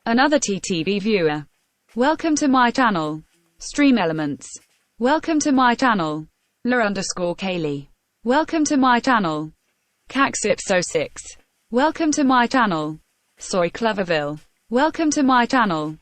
Another TTV viewer. Welcome to my channel. Stream Elements. Welcome to my channel. La_Kaylee. Welcome to my channel. Caxipso6. Welcome to my channel. Soy Cloverville. Welcome to my channel.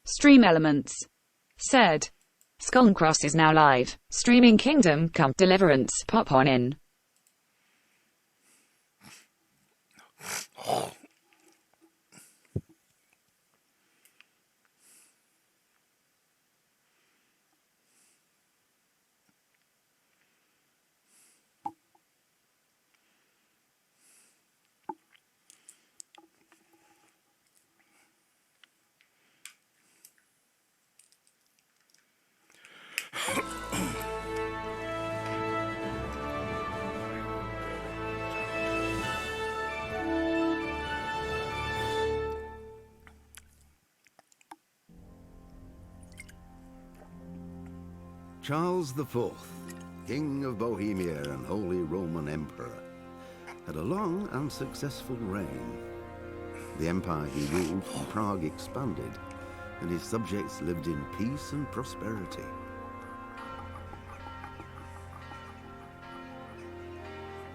Stream Elements. Said. Skullcross is now live. Streaming Kingdom Come Deliverance. Pop on in. Charles IV, King of Bohemia and Holy Roman Emperor, had a long and successful reign. The empire he ruled from Prague expanded, and his subjects lived in peace and prosperity.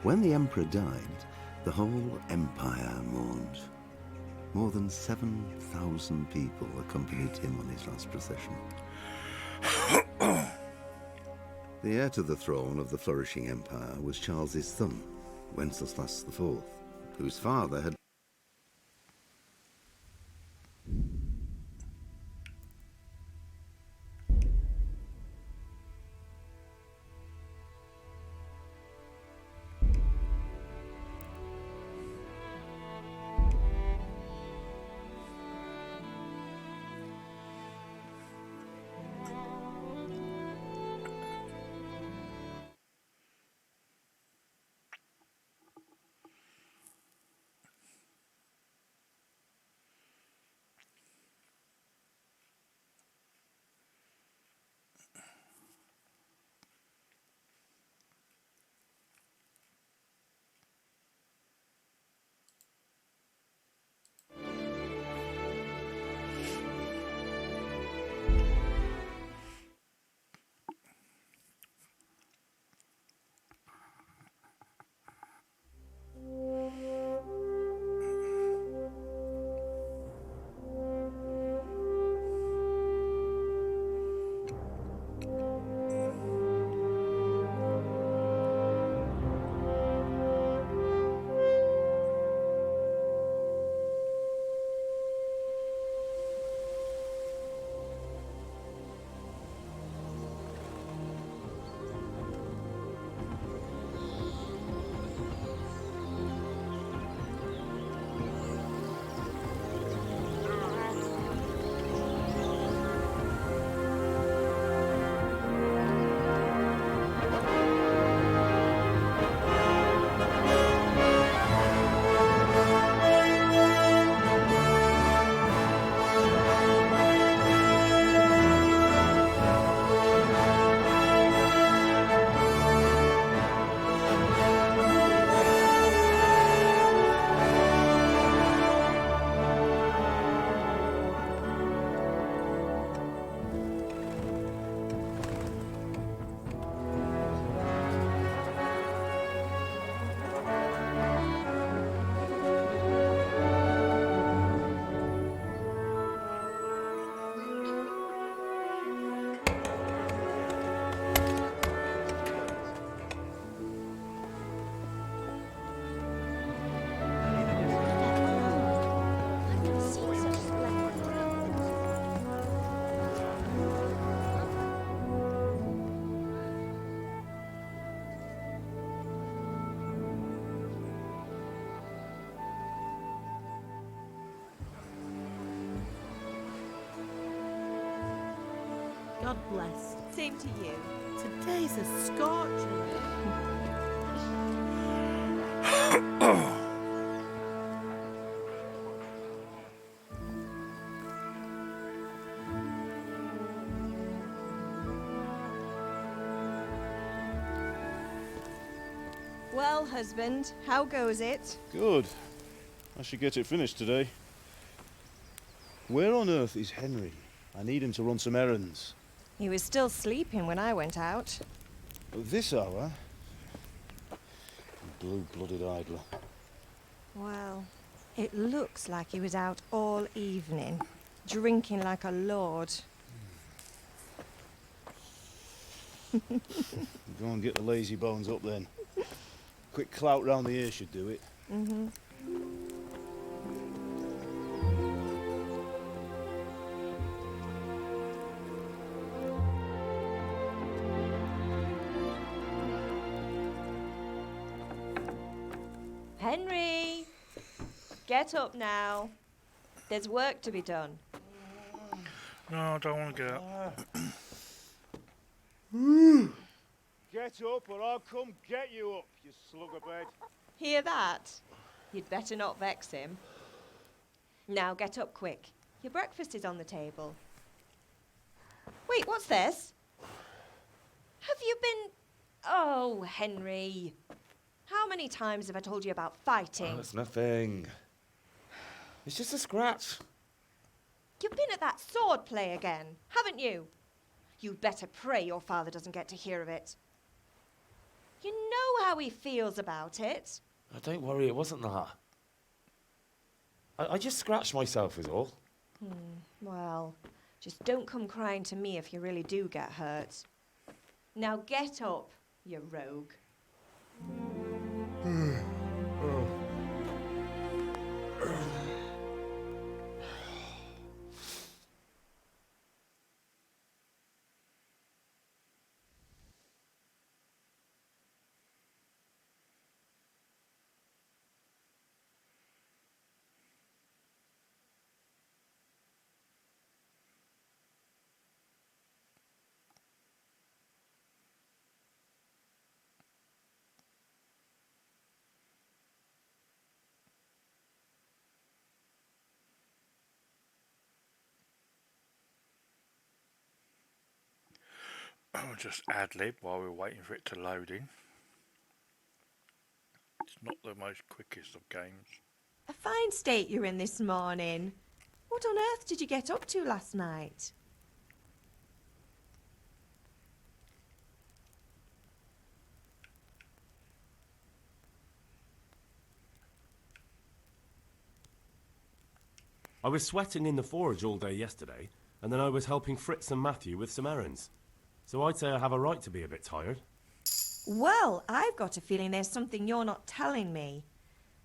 When the emperor died, the whole empire mourned. More than 7,000 people accompanied him on his last procession. The heir to the throne of the flourishing empire was Charles's son, Wenceslas IV, whose father had God bless. Same to you. Today's a scorcher. Well, husband, how goes it? Good. I should get it finished today. Where on earth is Henry? I need him to run some errands. He was still sleeping when I went out. At this hour? Blue-blooded idler. Well, it looks like he was out all evening, drinking like a lord. Go and get the lazy bones up then. Quick clout round the ear should do it. Mm-hmm. Henry! Get up now. There's work to be done. No, I don't want to get up. Get up or I'll come get you up, you slugabed. Hear that? You'd better not vex him. Now get up quick. Your breakfast is on the table. Wait, what's this? Have you been... Oh, Henry. How many times have I told you about fighting? Oh, it's nothing. It's just a scratch. You've been at that sword play again, haven't you? You'd better pray your father doesn't get to hear of it. You know how he feels about it. Oh, don't worry, it wasn't that. I just scratched myself is all. Well, just don't come crying to me if you really do get hurt. Now get up, you rogue. I'll just ad-lib while we're waiting for it to load in. It's not the most quickest of games. A fine state you're in this morning. What on earth did you get up to last night? I was sweating in the forge all day yesterday, and then I was helping Fritz and Matthew with some errands. So I'd say I have a right to be a bit tired. Well, I've got a feeling there's something you're not telling me.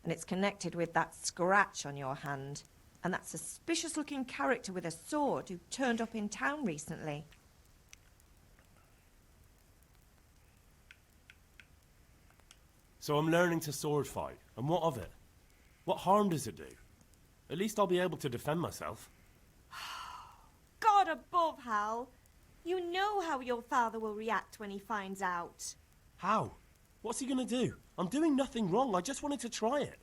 And it's connected with that scratch on your hand. And that suspicious-looking character with a sword who turned up in town recently. So I'm learning to sword fight, and what of it? What harm does it do? At least I'll be able to defend myself. God above, Hal! You know how your father will react when he finds out. How? What's he gonna do? I'm doing nothing wrong, I just wanted to try it.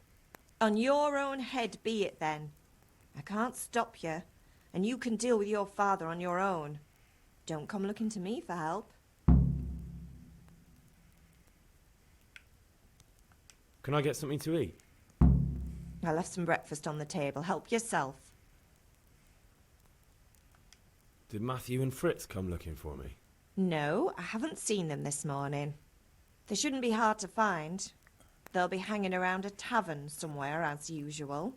On your own head be it then. I can't stop you, and you can deal with your father on your own. Don't come looking to me for help. Can I get something to eat? I left some breakfast on the table. Help yourself. Did Matthew and Fritz come looking for me? No, I haven't seen them this morning. They shouldn't be hard to find. They'll be hanging around a tavern somewhere, as usual.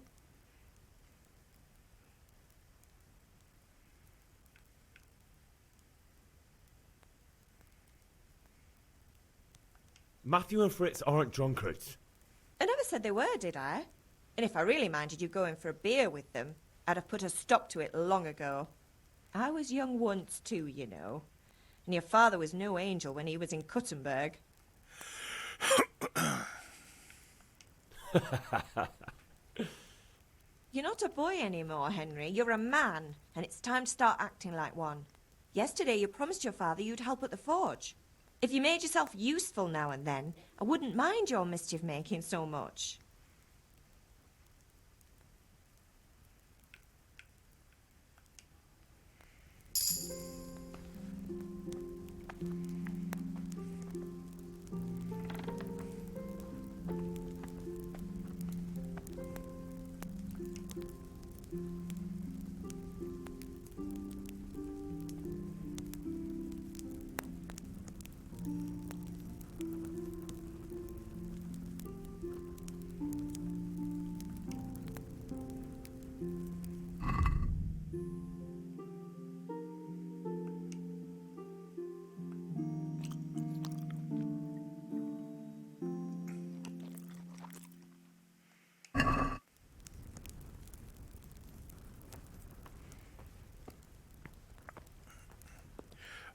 Matthew and Fritz aren't drunkards. I never said they were, did I? And if I really minded you going for a beer with them, I'd have put a stop to it long ago. I was young once too, you know. And your father was no angel when he was in Kuttenberg. You're not a boy anymore, Henry. You're a man, and it's time to start acting like one. Yesterday you promised your father you'd help at the forge. If you made yourself useful now and then, I wouldn't mind your mischief making so much.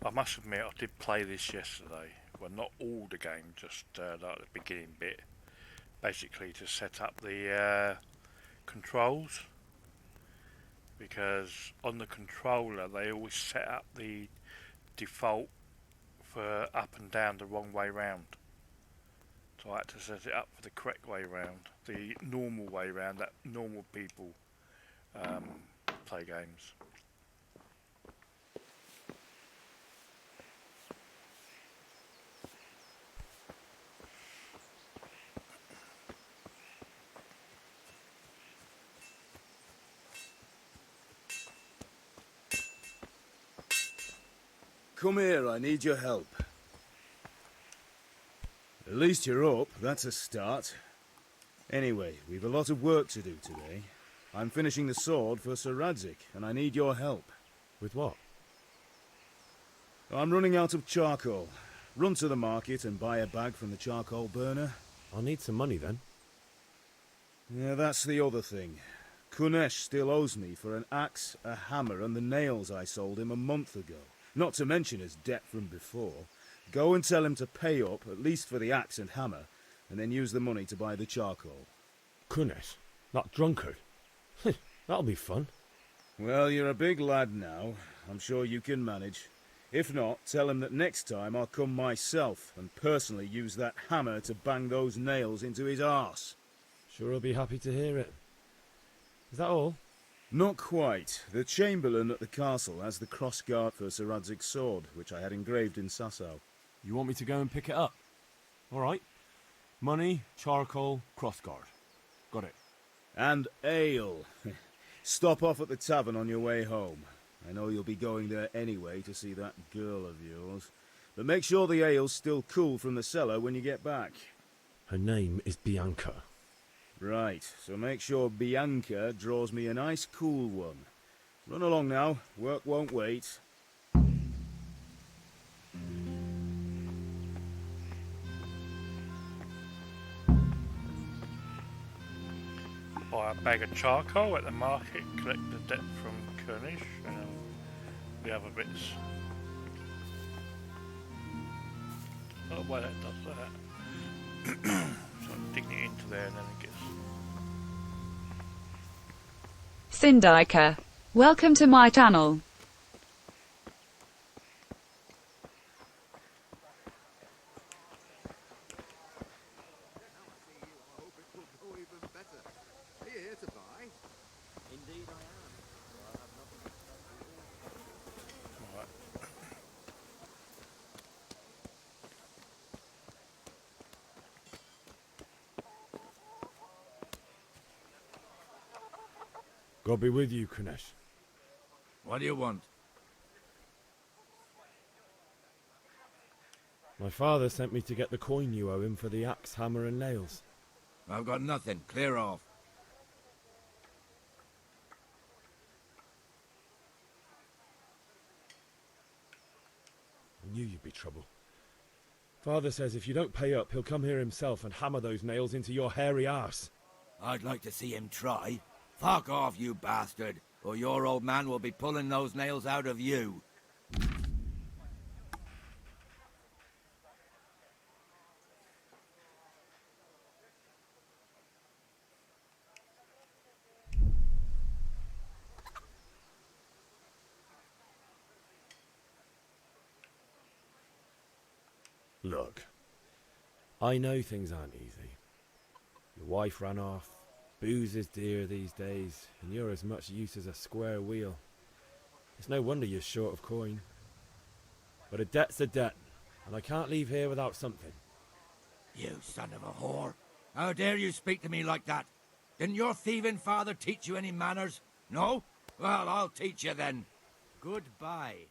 I must admit, I did play this yesterday. Well, not all the game, just like the beginning bit. Basically to set up the controls. Because on the controller, they always set up the default for up and down the wrong way round. So I had to set it up for the correct way round. The normal way round that normal people play games. Come here, I need your help. At least you're up, that's a start. Anyway, we've a lot of work to do today. I'm finishing the sword for Sir Radzig, and I need your help. With what? I'm running out of charcoal. Run to the market and buy a bag from the charcoal burner. I'll need some money then. Yeah, that's the other thing. Kunesh still owes me for an axe, a hammer, and the nails I sold him a month ago. Not to mention his debt from before. Go and tell him to pay up, at least for the axe and hammer, and then use the money to buy the charcoal. Kunesh? That drunkard? That'll be fun. Well, you're a big lad now. I'm sure you can manage. If not, tell him that next time I'll come myself and personally use that hammer to bang those nails into his arse. Sure he'll be happy to hear it. Is that all? Not quite. The Chamberlain at the castle has the crossguard for Sir Radzig's sword, which I had engraved in Sasau. You want me to go and pick it up? All right. Money, charcoal, crossguard. Got it. And ale. Stop off at the tavern on your way home. I know you'll be going there anyway to see that girl of yours. But make sure the ale's still cool from the cellar when you get back. Her name is Bianca. Right, so make sure Bianca draws me a nice cool one. Run along now, work won't wait. Buy a bag of charcoal at the market, collect the debt from Kernish, and the other bits. Oh, well, that does that. So I'm digging it into there and then it gets... Sindiker. Welcome to my channel. God be with you, Kunesh. What do you want? My father sent me to get the coin you owe him for the axe, hammer and nails. I've got nothing. Clear off. I knew you'd be trouble. Father says if you don't pay up, he'll come here himself and hammer those nails into your hairy arse. I'd like to see him try. Fuck off, you bastard, or your old man will be pulling those nails out of you. Look, I know things aren't easy. Your wife ran off, booze is dear these days, and you're as much use as a square wheel. It's no wonder you're short of coin. But a debt's a debt, and I can't leave here without something. You son of a whore. How dare you speak to me like that? Didn't your thieving father teach you any manners? No? Well, I'll teach you then. Goodbye.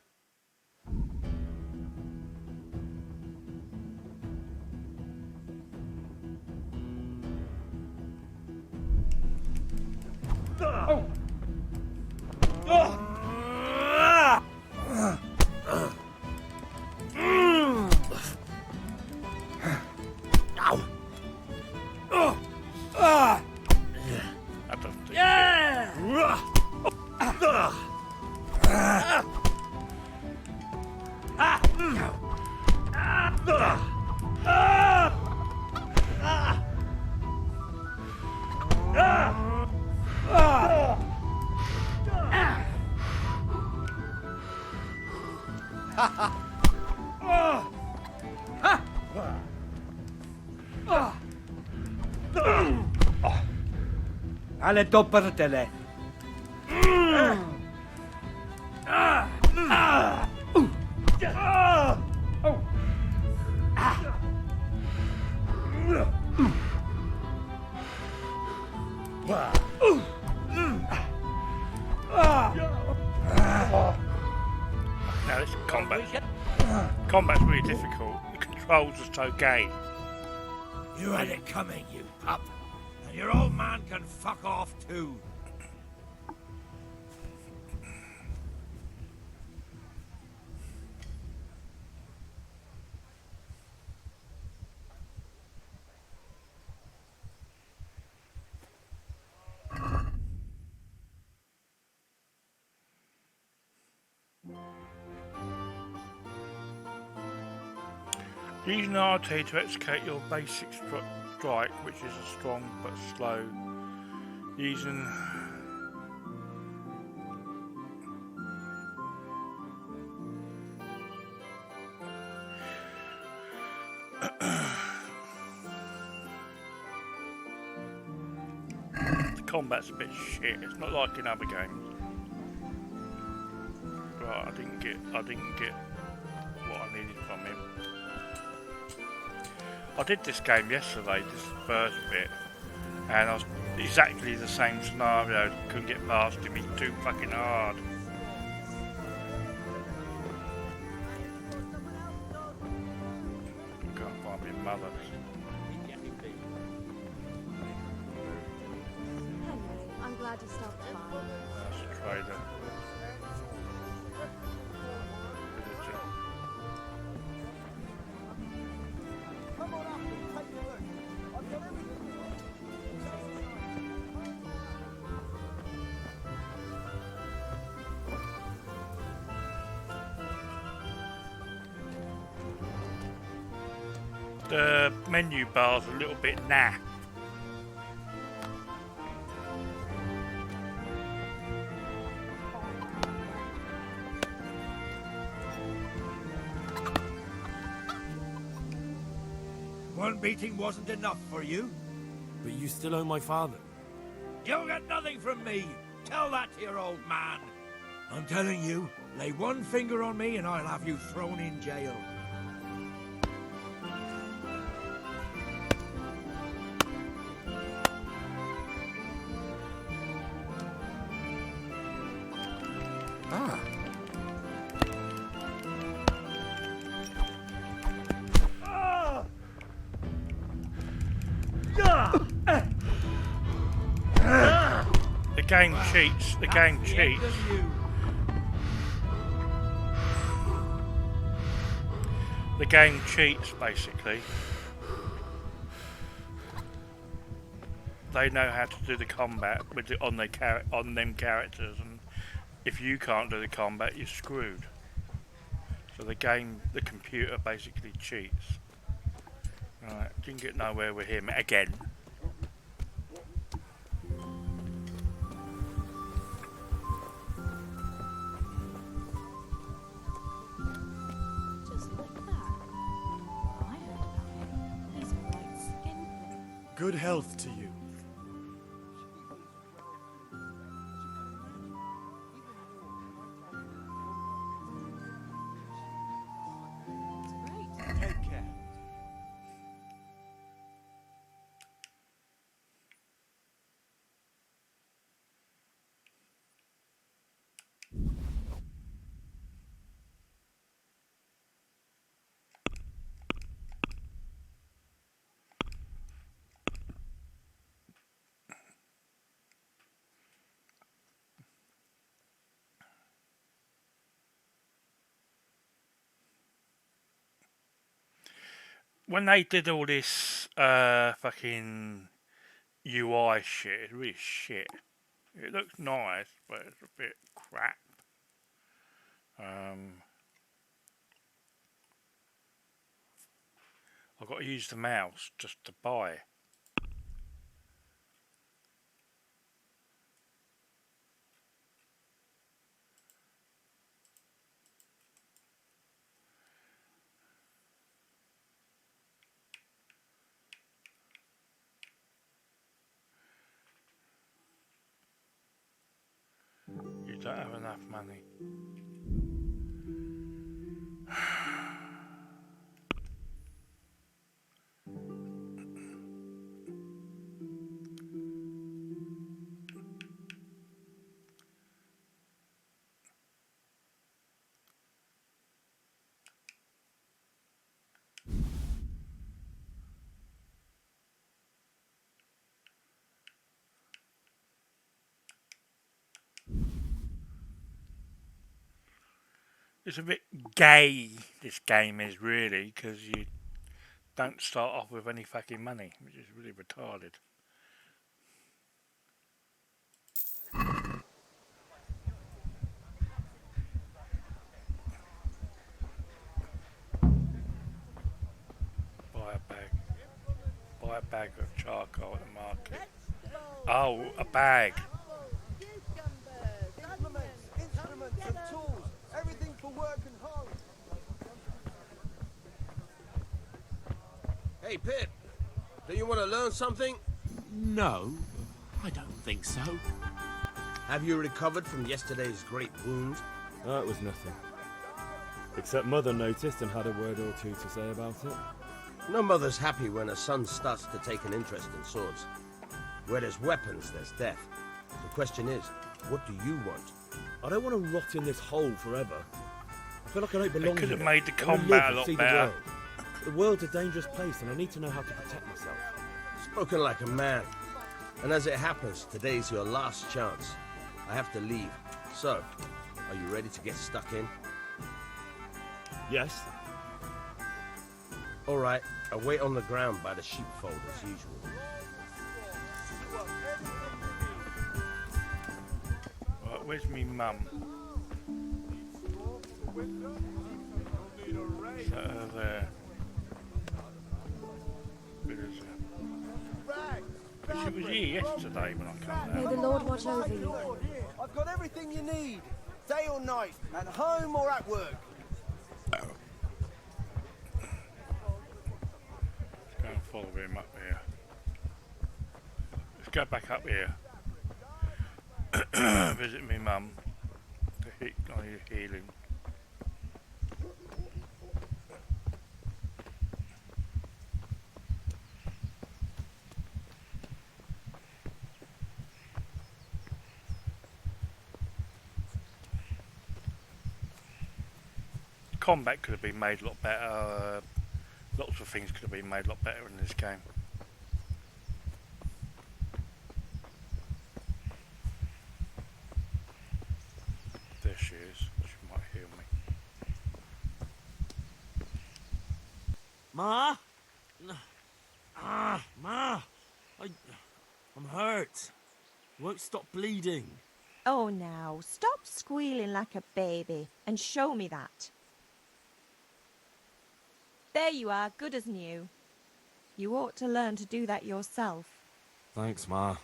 That doesn't do shit. Alle doppertele. Now this combat's really difficult. The controls are so gay. You had it coming, you pup. And your old man can fuck off too. Using RT to execute your basic strike, which is a strong but slow. Using the combat's a bit shit. It's not like in other games. Right, I didn't get what I needed from him. I did this game yesterday, this first bit, and I was exactly the same scenario. Couldn't get past him, he's too fucking hard. Can't find my mother. Henry, I'm glad you stopped by. That's a trader. The menu bar's a little bit naff. One beating wasn't enough for you? But you still owe my father. You'll get nothing from me. Tell that to your old man. I'm telling you, lay one finger on me and I'll have you thrown in jail. The game cheats. The game cheats. The game cheats, basically. They know how to do the combat with it on them characters, and if you can't do the combat, you're screwed. So the computer basically cheats. Right, didn't get nowhere with him again. Just like that. Good health to you. Take care. When they did all this fucking UI shit, it's really shit. It looks nice, but it's a bit crap. I've got to use the mouse just to buy. You don't have enough money. It's a bit gay, this game is really, because you don't start off with any fucking money, which is really retarded. Buy a bag of charcoal at the market. Oh, a bag. Instruments and tools, everything for work and home. Hey, Pip, do you want to learn something? No, I don't think so. Have you recovered from yesterday's great wound? Oh, it was nothing. Except Mother noticed and had a word or two to say about it. No mother's happy when her son starts to take an interest in swords. Where there's weapons, there's death. The question is, what do you want? I don't want to rot in this hole forever. I feel like I don't belong They could here. have made the I wanna combat live a lot and see better. The world. The world's a dangerous place and I need to know how to protect myself. Spoken like a man. And as it happens, today's your last chance. I have to leave. So, are you ready to get stuck in? Yes. All right, I'll wait on the ground by the sheepfold as usual. Right, where's me mum? Is that her there? Where is it? She was here yesterday when I came May down. the Lord watch over you. I've got everything you need, day or night, at home or at work. Let's go and follow him up here. Let's go back up here. Visit me mum to heal him. Combat could have been made a lot better. Lots of things could have been made a lot better in this game. There she is. She might heal me. Ma? Ma! I'm hurt. I won't stop bleeding. Oh, now, stop squealing like a baby and show me that. There you are, good as new. You ought to learn to do that yourself. Thanks, Ma.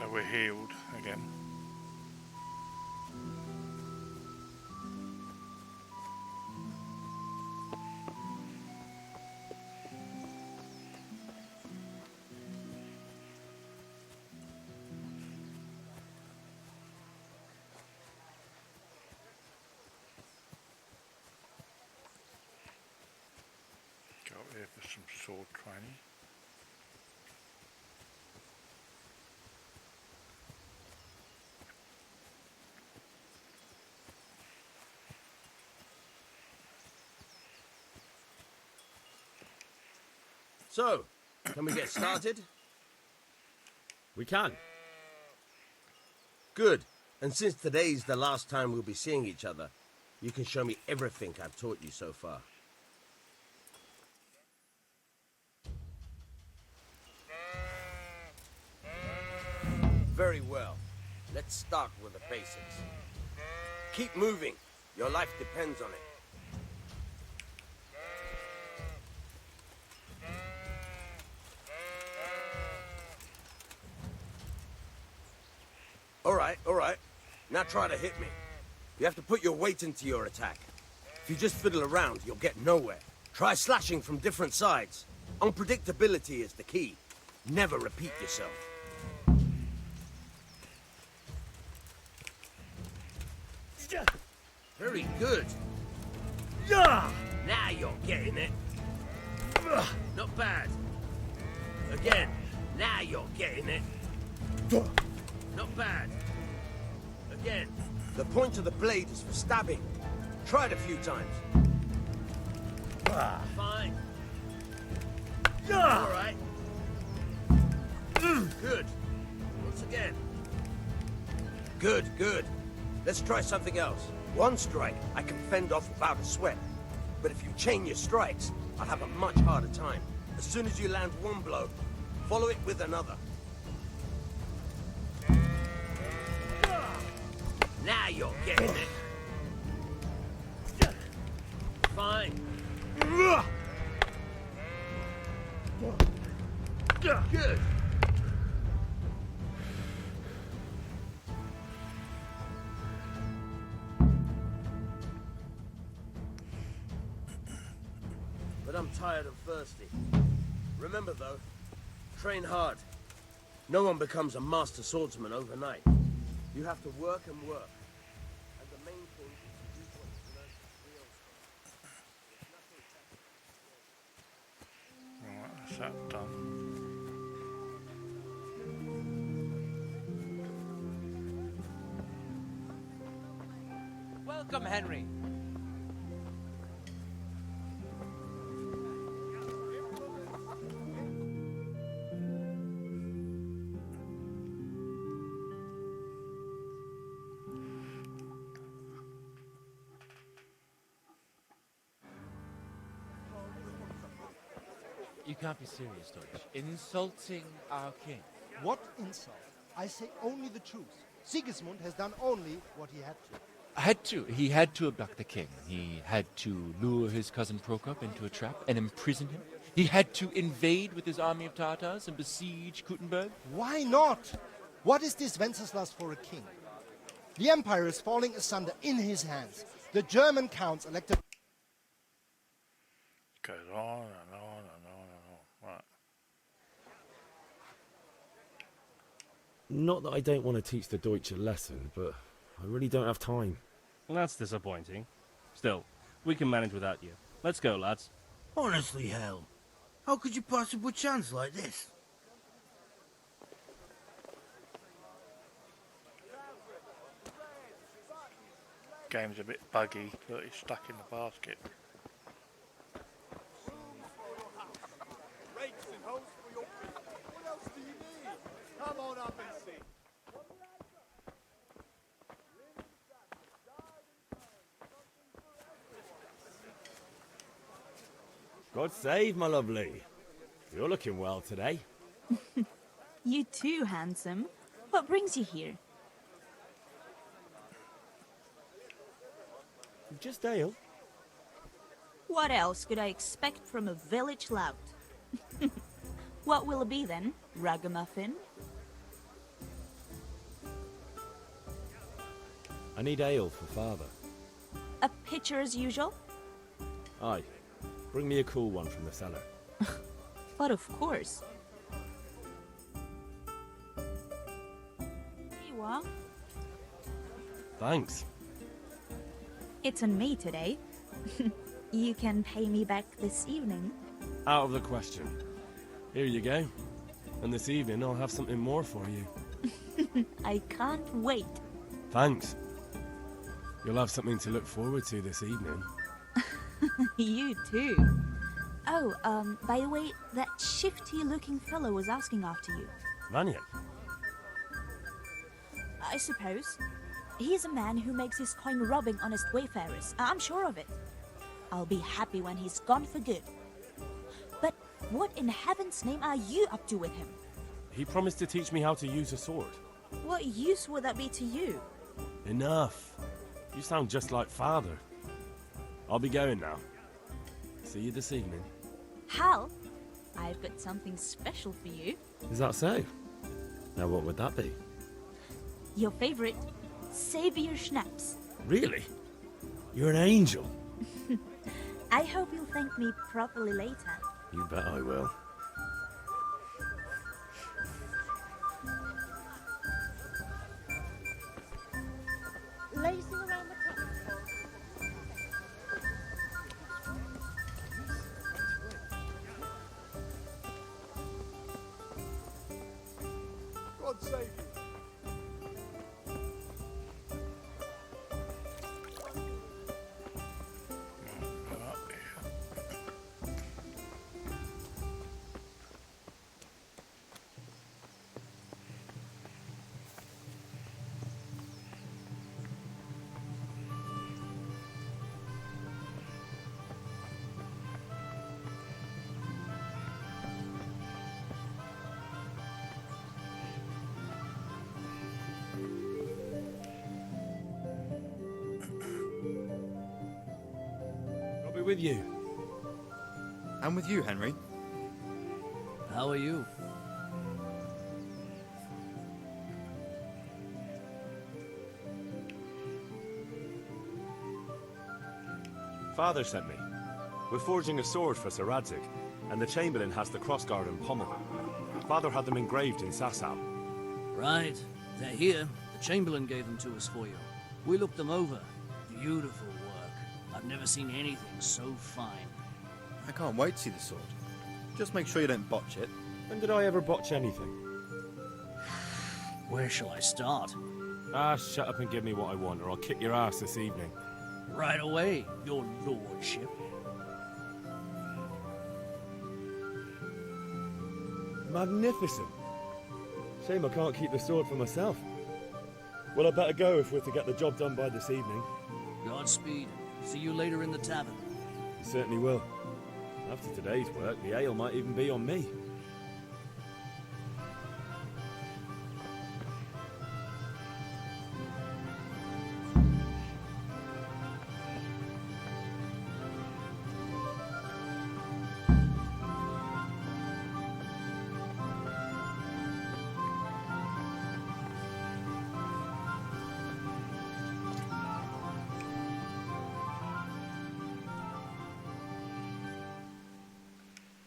So we're healed again. Go up here for some sword training. So, can we get started? We can. Good. And since today's the last time we'll be seeing each other, you can show me everything I've taught you so far. Very well. Let's start with the basics. Keep moving. Your life depends on it. All right. Now try to hit me. You have to put your weight into your attack. If you just fiddle around, you'll get nowhere. Try slashing from different sides. Unpredictability is the key. Never repeat yourself. Very good. Now you're getting it. Not bad. Again. Now you're getting it. Not bad. Again. The point of the blade is for stabbing. Try it a few times. Fine. All right. Good. Once again. Good. Let's try something else. One strike, I can fend off without a sweat. But if you chain your strikes, I'll have a much harder time. As soon as you land one blow, follow it with another. Now you're getting it. Fine. Good. But I'm tired and thirsty. Remember though, train hard. No one becomes a master swordsman overnight. You have to work and work. And the main thing is to use what you learn to real. Right, that's that done. Welcome, Henry. You can't be serious, Deutsch. Insulting our king. What insult? I say only the truth. Sigismund has done only what he had to. He had to abduct the king. He had to lure his cousin Prokop into a trap and imprison him. He had to invade with his army of Tatars and besiege Kuttenberg. Why not? What is this Wenceslas for a king? The empire is falling asunder in his hands. The German counts elected... Goes on and on and on and on. Right. Not that I don't want to teach the Deutsch a lesson, but I really don't have time. Well, that's disappointing. Still, we can manage without you. Let's go, lads. Honestly, hell. How could you possibly chance like this? Game's a bit buggy, but it's stuck in the basket. What else do you need? Come on up and see. God save, my lovely. You're looking well today. You too, handsome. What brings you here? Just ale. What else could I expect from a village lout? What will it be then? Ragamuffin? need ale for father. A pitcher as usual? Aye. Bring me a cool one from the cellar. But of course. Here you are. Thanks. It's on me today. You can pay me back this evening. Out of the question. Here you go. And this evening I'll have something more for you. I can't wait. Thanks. You'll have something to look forward to this evening. You too. Oh, by the way, that shifty-looking fellow was asking after you. Vanya? I suppose. He's a man who makes his coin robbing honest wayfarers. I'm sure of it. I'll be happy when he's gone for good. But what in heaven's name are you up to with him? He promised to teach me how to use a sword. What use would that be to you? Enough. You sound just like father. I'll be going now. See you this evening. Hal, I've got something special for you. Is that so? Now what would that be? Your favorite, Savior Schnapps. Really? You're an angel. I hope you'll thank me properly later. You bet I will. Lazing around the top. God save you. I'll be with you. I'm with you, Henry. How are you? Father sent me. We're forging a sword for Sir Radzig, and the Chamberlain has the crossguard and pommel. Father had them engraved in Sasau. Right. They're here. The Chamberlain gave them to us for you. We looked them over. Beautiful work. I've never seen anything so fine. I can't wait to see the sword. Just make sure you don't botch it. When did I ever botch anything? Where shall I start? Ah, shut up and give me what I want, or I'll kick your ass this evening. Right away, your lordship. Magnificent. Shame I can't keep the sword for myself. Well, I better go if we're to get the job done by this evening. Godspeed. See you later in the tavern. You certainly will. After today's work, the ale might even be on me.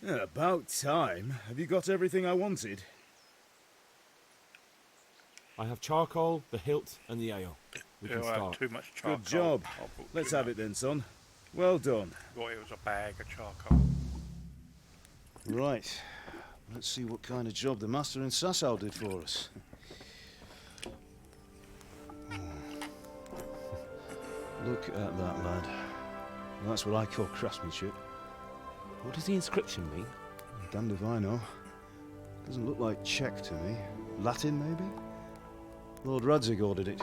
Yeah, about time. Have you got everything I wanted? I have charcoal, the hilt, and the ale. We can I have start. too much charcoal. Good job. I'll put Let's too have much. it then, son. Well done. Thought it was a bag of charcoal. Right. Let's see what kind of job the master in Sasau did for us. Look at that, lad. That's what I call craftsmanship. What does the inscription mean? Damned if I know. Doesn't look like Czech to me. Latin, maybe? Lord Radzig ordered it.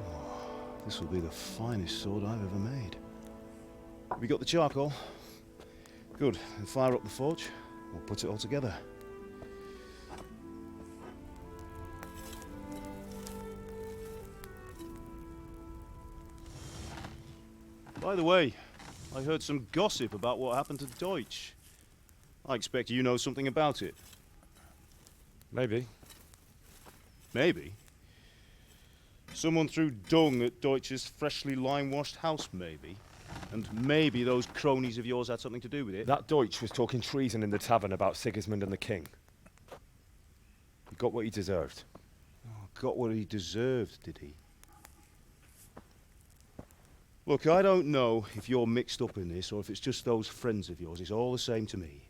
Oh, this will be the finest sword I've ever made. Have you got the charcoal? Good. Then fire up the forge. We'll put it all together. By the way, I heard some gossip about what happened to Deutsch. I expect you know something about it. Maybe. Maybe? Someone threw dung at Deutsch's freshly lime-washed house, maybe. And maybe those cronies of yours had something to do with it. That Deutsch was talking treason in the tavern about Sigismund and the king. He got what he deserved. Oh, got what he deserved, did he? Look, I don't know if you're mixed up in this or if it's just those friends of yours. It's all the same to me.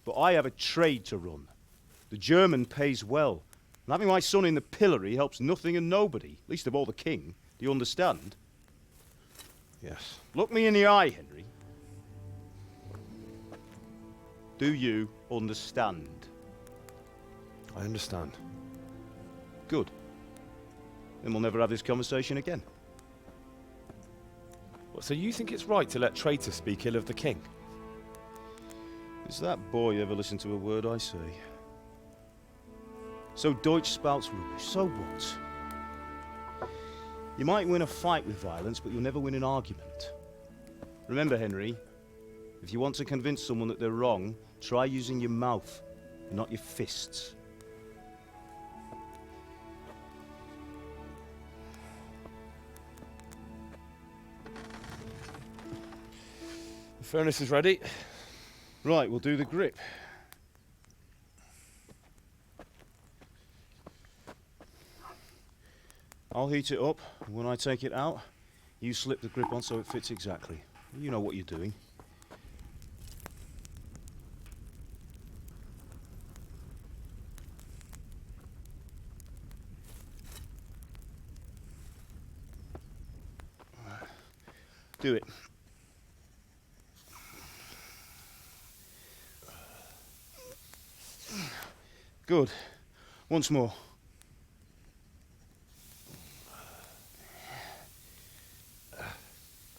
But I have a trade to run. The German pays well. And having my son in the pillory helps nothing and nobody, least of all the king. Do you understand? Yes. Look me in the eye, Henry. Do you understand? I understand. Good. Then we'll never have this conversation again. What, so you think it's right to let traitors speak ill of the king? Does that boy ever listen to a word I say? So Deutsch spouts rubbish, so what? You might win a fight with violence, but you'll never win an argument. Remember, Henry, if you want to convince someone that they're wrong, try using your mouth, and not your fists. The furnace is ready. Right, we'll do the grip. I'll heat it up, and when I take it out, you slip the grip on so it fits exactly. You know what you're doing. Do it. Good. Once more.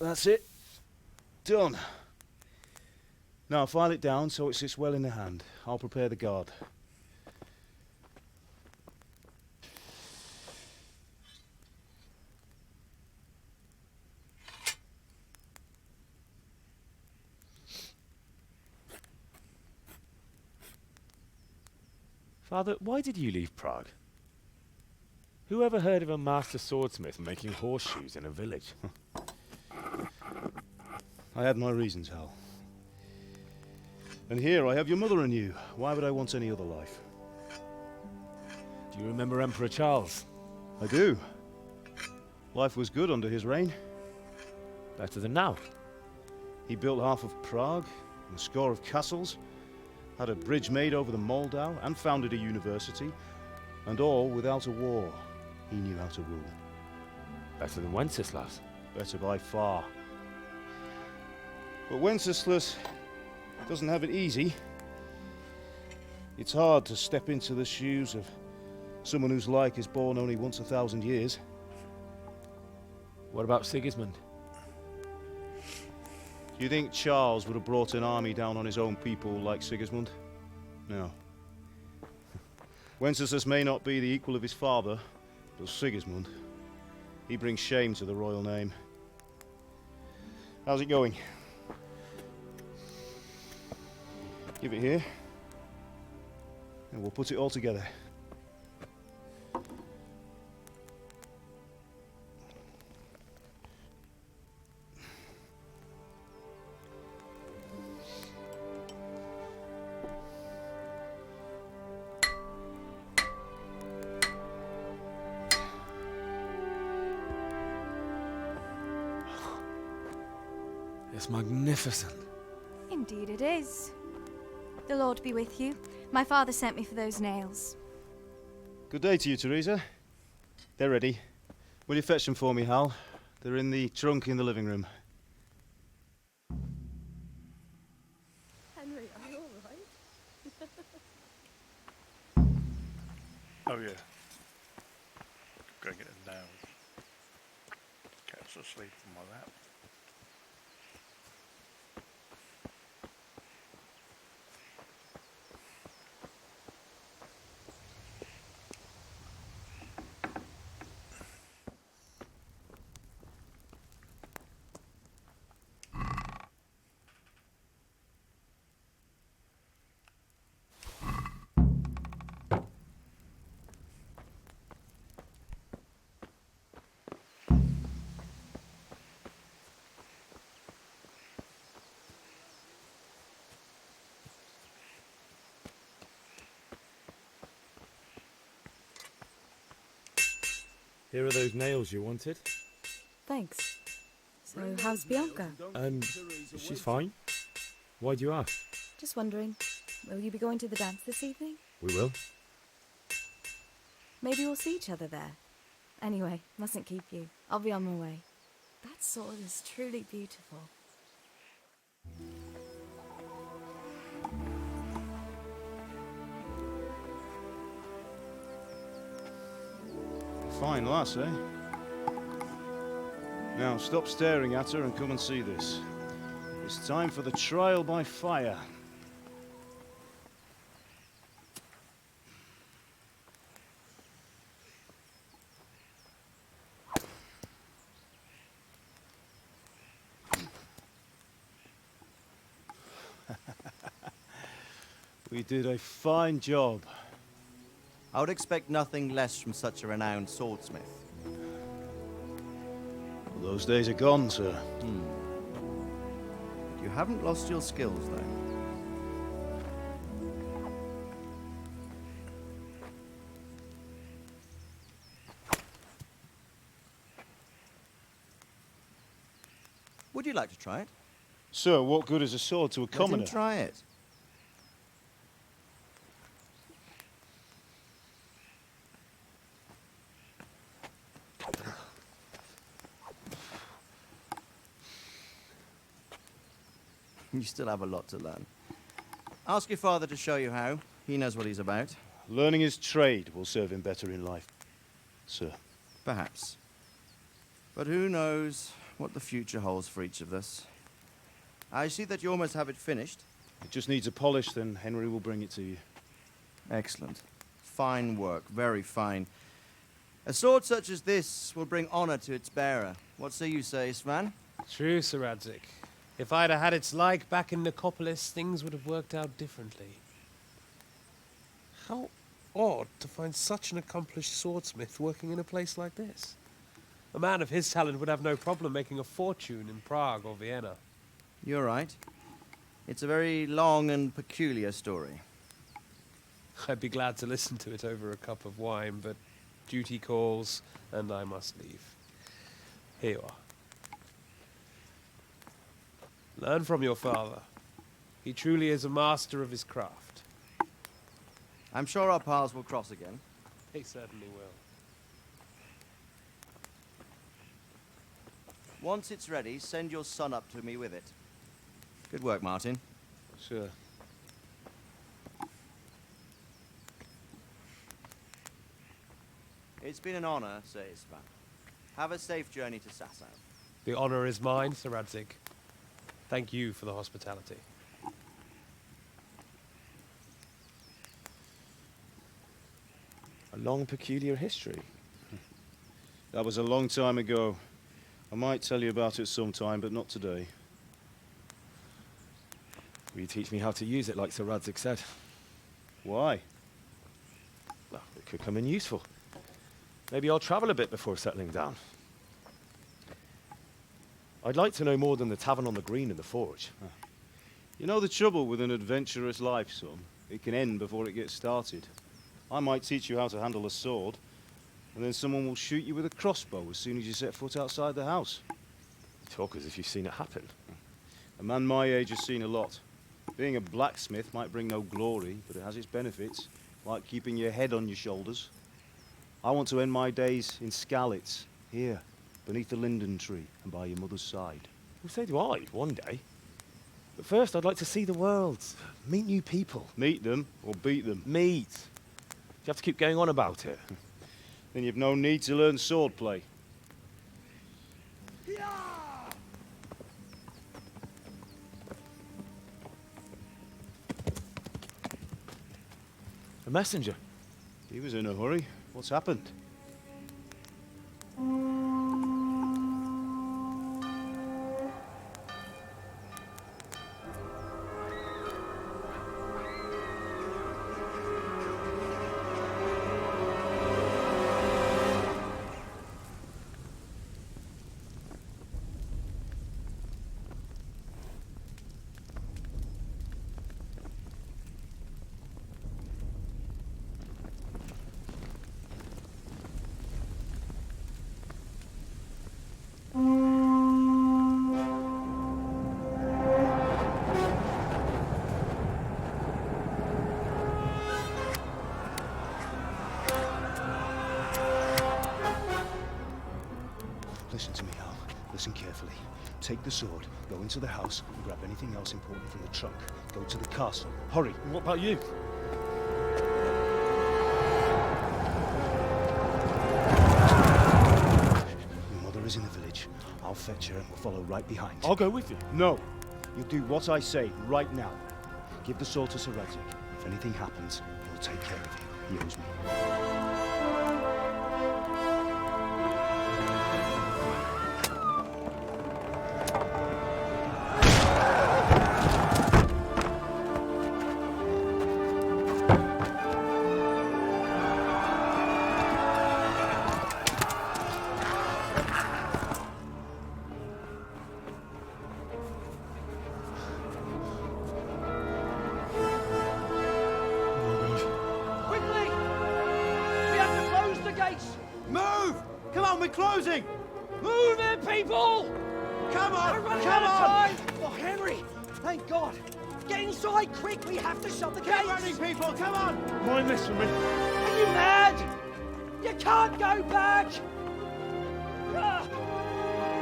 That's it. Done. Now file it down so it sits well in the hand. I'll prepare the guard. Father, why did you leave Prague? Who ever heard of a master swordsmith making horseshoes in a village? I had my reasons, Hal. And here I have your mother and you. Why would I want any other life? Do you remember Emperor Charles? I do. Life was good under his reign. Better than now. He built half of Prague, and a score of castles, had a bridge made over the Moldau, and founded a university, and all without a war. He knew how to rule. Better than Wenceslas. Better by far. But Wenceslas doesn't have it easy. It's hard to step into the shoes of someone whose like is born only once 1,000 years. What about Sigismund? Do you think Charles would have brought an army down on his own people like Sigismund? No. Wenceslas may not be the equal of his father, but Sigismund, he brings shame to the royal name. How's it going? Give it here, and we'll put it all together. It's magnificent. Indeed it is. The Lord be with you. My father sent me for those nails. Good day to you, Teresa. They're ready. Will you fetch them for me, Hal? They're in the trunk in the living room. Henry, are you all right? Oh yeah. Going to get it now. Cat's asleep on my lap. Here are those nails you wanted. Thanks. So, how's Bianca? She's fine. Why do you ask? Just wondering, will you be going to the dance this evening? We will. Maybe we'll see each other there. Anyway, mustn't keep you. I'll be on my way. That sword is truly beautiful. Fine lass, eh? Now, stop staring at her and come and see this. It's time for the trial by fire. We did a fine job. I would expect nothing less from such a renowned swordsmith. Those days are gone, sir. You haven't lost your skills, though. Would you like to try it? Sir, what good is a sword to a commoner? Let him try it. You still have a lot to learn. Ask your father to show you how. He knows what he's about. Learning his trade will serve him better in life, sir. Perhaps. But who knows what the future holds for each of us. I see that you almost have it finished. It just needs a polish, then Henry will bring it to you. Excellent. Fine work, very fine. A sword such as this will bring honor to its bearer. What say you, Svan? True, Sir Radzig. If I'd have had its like back in Nicopolis, things would have worked out differently. How odd to find such an accomplished swordsmith working in a place like this. A man of his talent would have no problem making a fortune in Prague or Vienna. You're right. It's a very long and peculiar story. I'd be glad to listen to it over a cup of wine, but duty calls, and I must leave. Here you are. Learn from your father. He truly is a master of his craft. I'm sure our paths will cross again. They certainly will. Once it's ready, send your son up to me with it. Good work, Martin. Sure. It's been an honor, Sir Isvan. Have a safe journey to Sasau. The honor is mine, Sir Radzig. Thank you for the hospitality. A long, peculiar history. That was a long time ago. I might tell you about it sometime, but not today. Will you teach me how to use it, like Sir Radzig said? Why? Well, it could come in useful. Maybe I'll travel a bit before settling down. I'd like to know more than the tavern on the green and the forge. You know the trouble with an adventurous life, son? It can end before it gets started. I might teach you how to handle a sword, and then someone will shoot you with a crossbow as soon as you set foot outside the house. You talk as if you've seen it happen. A man my age has seen a lot. Being a blacksmith might bring no glory, but it has its benefits, like keeping your head on your shoulders. I want to end my days in Skalitz, here, beneath the linden tree and by your mother's side. Well, so do I, one day. But first, I'd like to see the world, meet new people. Meet them or beat them? Meet. You have to keep going on about it. Then you've no need to learn swordplay. A messenger. He was in a hurry. What's happened? Take the sword, go into the house, and grab anything else important from the trunk. Go to the castle. Hurry! What about you? Your mother is in the village. I'll fetch her and we'll follow right behind. I'll go with you. No! You do what I say right now. Give the sword to Sir Radzig. If anything happens, he'll take care of you. He owes me. Closing! Move it, people! Come on! We're running out of time! Oh, Henry! Thank God! Get inside, quick! We have to shut the gates! Keep running, people! Come on! Mind this for me. Are you mad? You can't go back!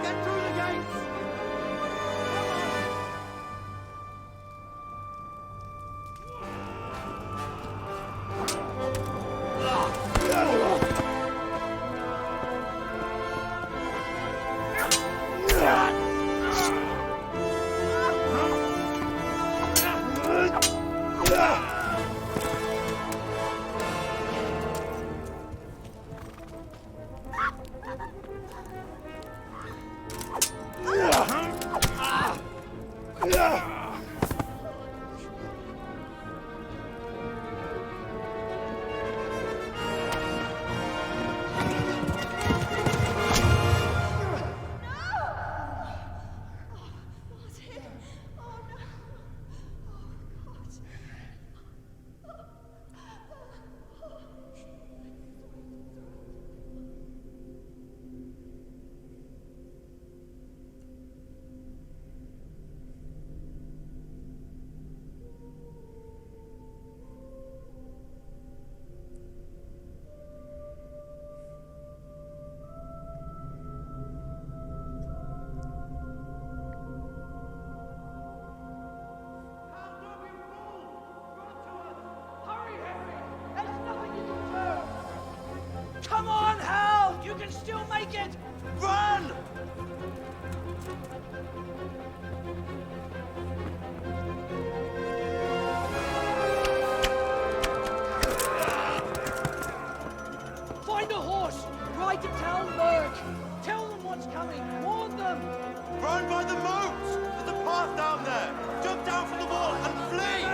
Get through the gates! Come on, Hal! You can still make it! Run! Find a horse! Ride to town, Lurk! Tell them what's coming! Warn them! Run by the moat! There's a path down there! Jump down from the wall and flee!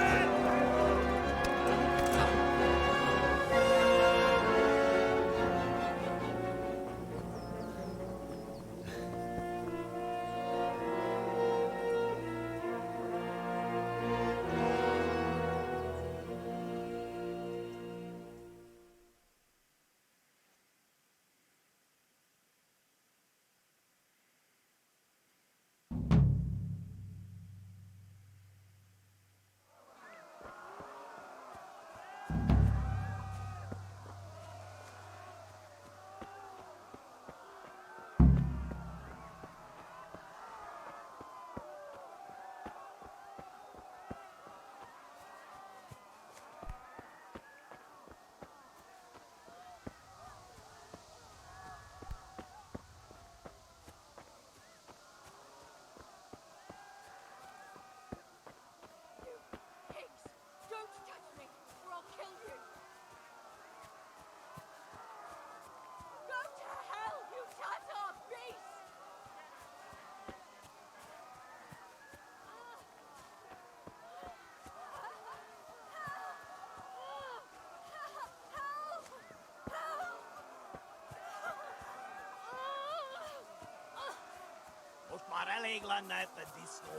Marelli Glannet the Disco.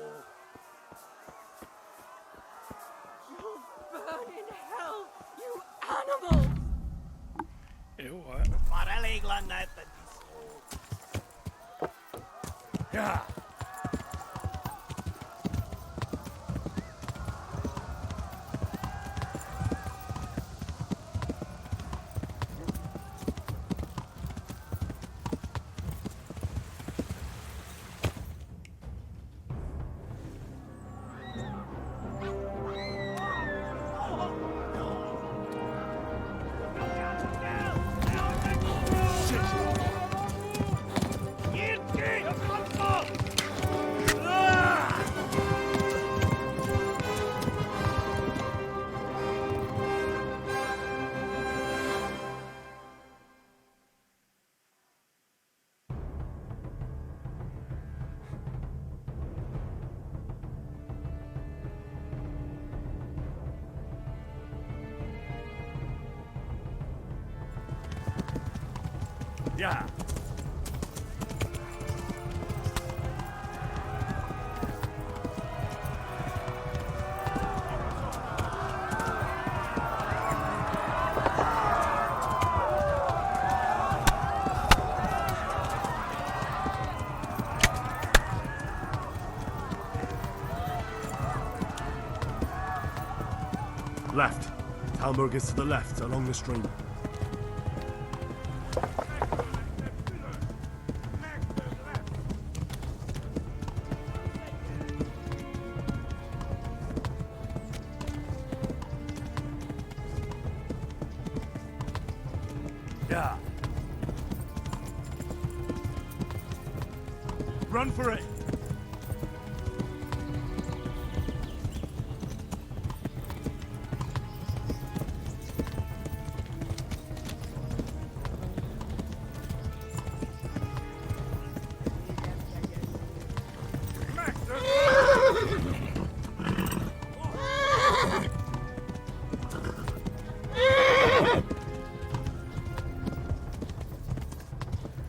You'll burn in hell, you animal! Ew, what? Marelli Glannet the Disco. Yeah. Yeah. Left. Talmberg is to the left, along the stream. Yeah. Run for it!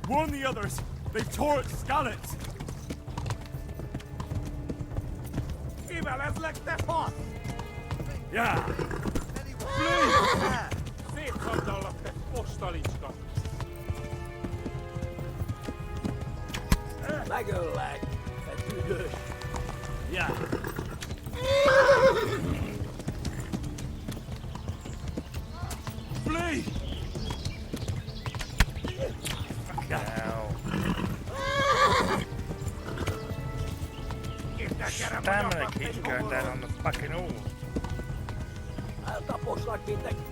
Warn the others! They tore at Skalitz! Yeah! Lego lag. That's too good. Yeah! Flee! Now. Stamina keeps going down on the fucking horse.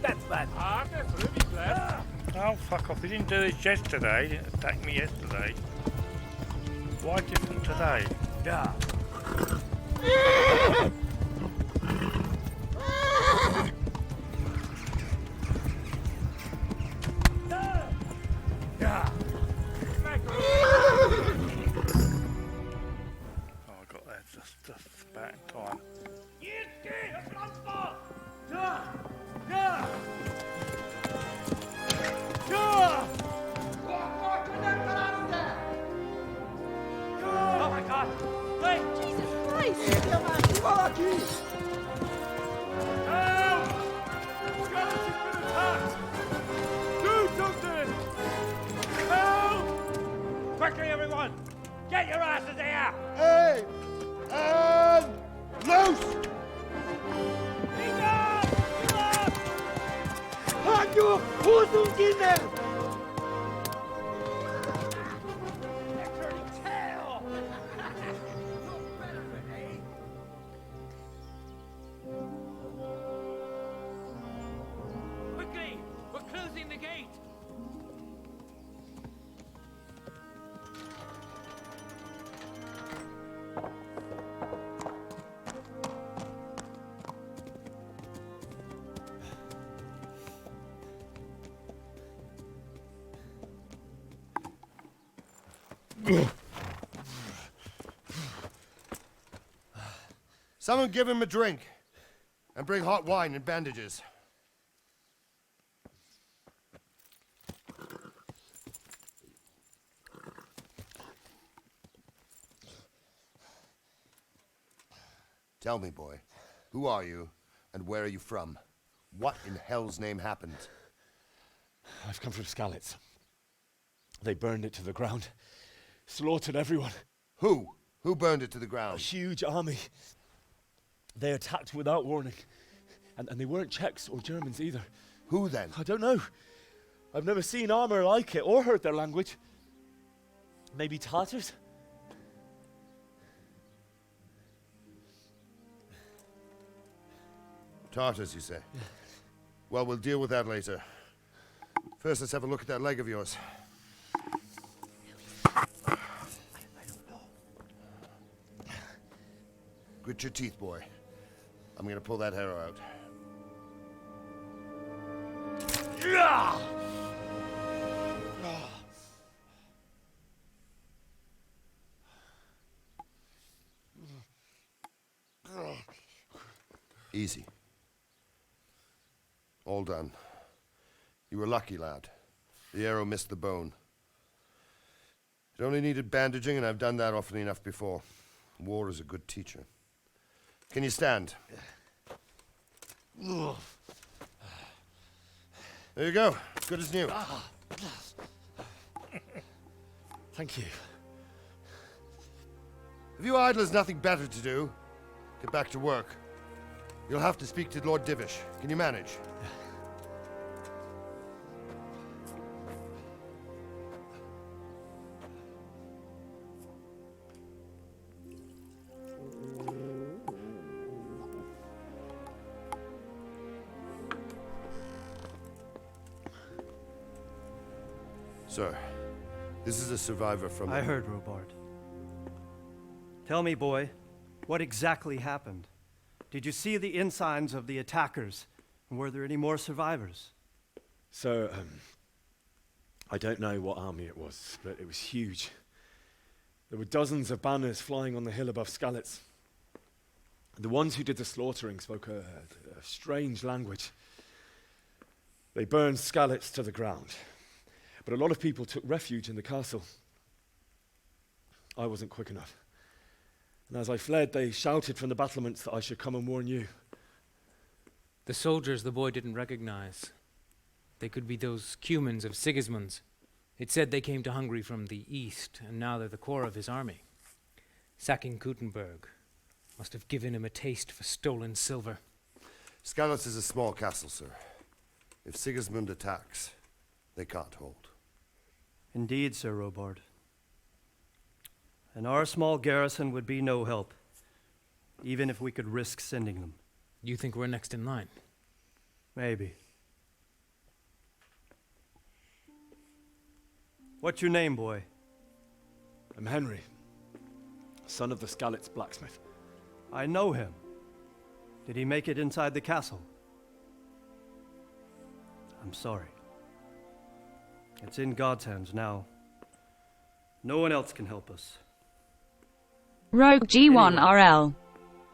That's bad. Oh, fuck off. He didn't do this yesterday. He didn't attack me yesterday. Why different today? Yeah. Yeah. Oh, I got that just about in time. Oh my god! Wait! Jesus Christ! Help! Skalitz has been attacked! Do something! Help! Quickly, everyone! Get your asses here! Hey! And loose! Hanyo! Huzungine! Quickly! We're closing the gate! Someone give him a drink. And bring hot wine and bandages. Tell me, boy, who are you and where are you from? What in hell's name happened? I've come from Skalitz. They burned it to the ground. Slaughtered everyone. Who? Who burned it to the A ground? huge army. They attacked without warning. And they weren't Czechs or Germans either. Who then? I don't know. I've never seen armor like it or heard their language. Maybe Tatars? Tartars, you say? Well, we'll deal with that later. First, let's have a look at that leg of yours. Grit your teeth, boy. I'm gonna pull that arrow out. Easy. All done. You were lucky, lad. The arrow missed the bone. It only needed bandaging, and I've done that often enough before. War is a good teacher. Can you stand? There you go. Good as new. Thank you. If you idlers nothing better to do, get back to work. You'll have to speak to Lord Divish. Can you manage? Sir, this is a survivor from... I heard, Robard. Tell me, boy, what exactly happened? Did you see the ensigns of the attackers? And were there any more survivors? So, I don't know what army it was, but it was huge. There were dozens of banners flying on the hill above Skalitz. The ones who did the slaughtering spoke a strange language. They burned Skalitz to the ground. But a lot of people took refuge in the castle. I wasn't quick enough. And as I fled, they shouted from the battlements that I should come and warn you. The soldiers the boy didn't recognize. They could be those Cumans of Sigismund's. It said they came to Hungary from the east, and now they're the core of his army. Sacking Kuttenberg must have given him a taste for stolen silver. Skalitz is a small castle, sir. If Sigismund attacks, they can't hold. Indeed, Sir Robard. And our small garrison would be no help, even if we could risk sending them. You think we're next in line? Maybe. What's your name, boy? I'm Henry, son of the Skalitz blacksmith. I know him. Did he make it inside the castle? I'm sorry. It's in God's hands now. No one else can help us. Rogue G1 RL.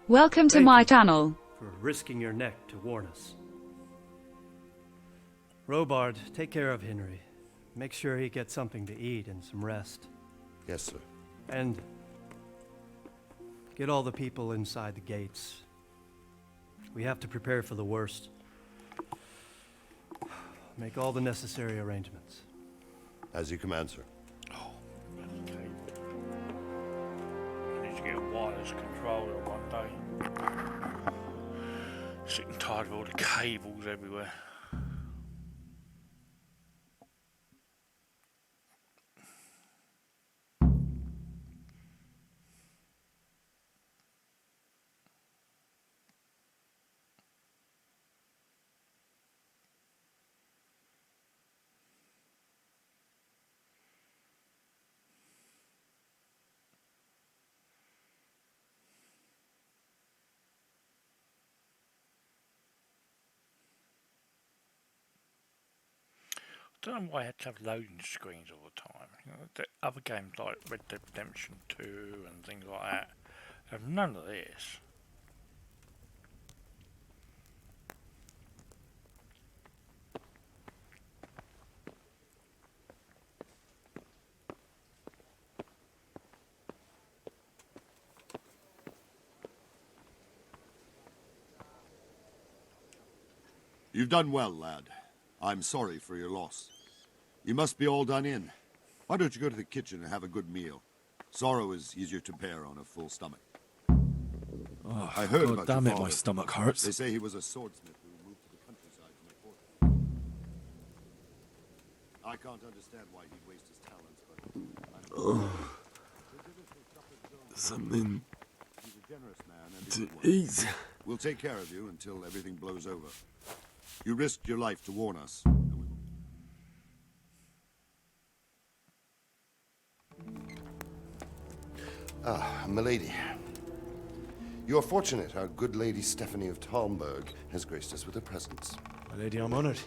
Welcome to my channel. For risking your neck to warn us. Robard, take care of Henry. Make sure he gets something to eat and some rest. Yes, sir. And get all the people inside the gates. We have to prepare for the worst. Make all the necessary arrangements. As you command, sir. Oh, okay. I need to get a wireless controller one day. Sick and tired of all the cables everywhere. I don't know why I had to have loading screens all the time. You know, the other games like Red Dead Redemption 2 and things like that have none of this. You've done well, lad. I'm sorry for your loss. You must be all done in. Why don't you go to the kitchen and have a good meal? Sorrow is easier to bear on a full stomach. Oh, I heard God about damn your it, my father. stomach hurts. They say he was a swordsmith who moved to the countryside to make fortunes. I can't understand why he'd waste his talents, but... Something He's a generous man and a to good one. eat. We'll take care of you until everything blows over. You risked your life to warn us. Ah, milady. You are fortunate our good lady Stephanie of Talmberg has graced us with her presence. My lady, I'm honored.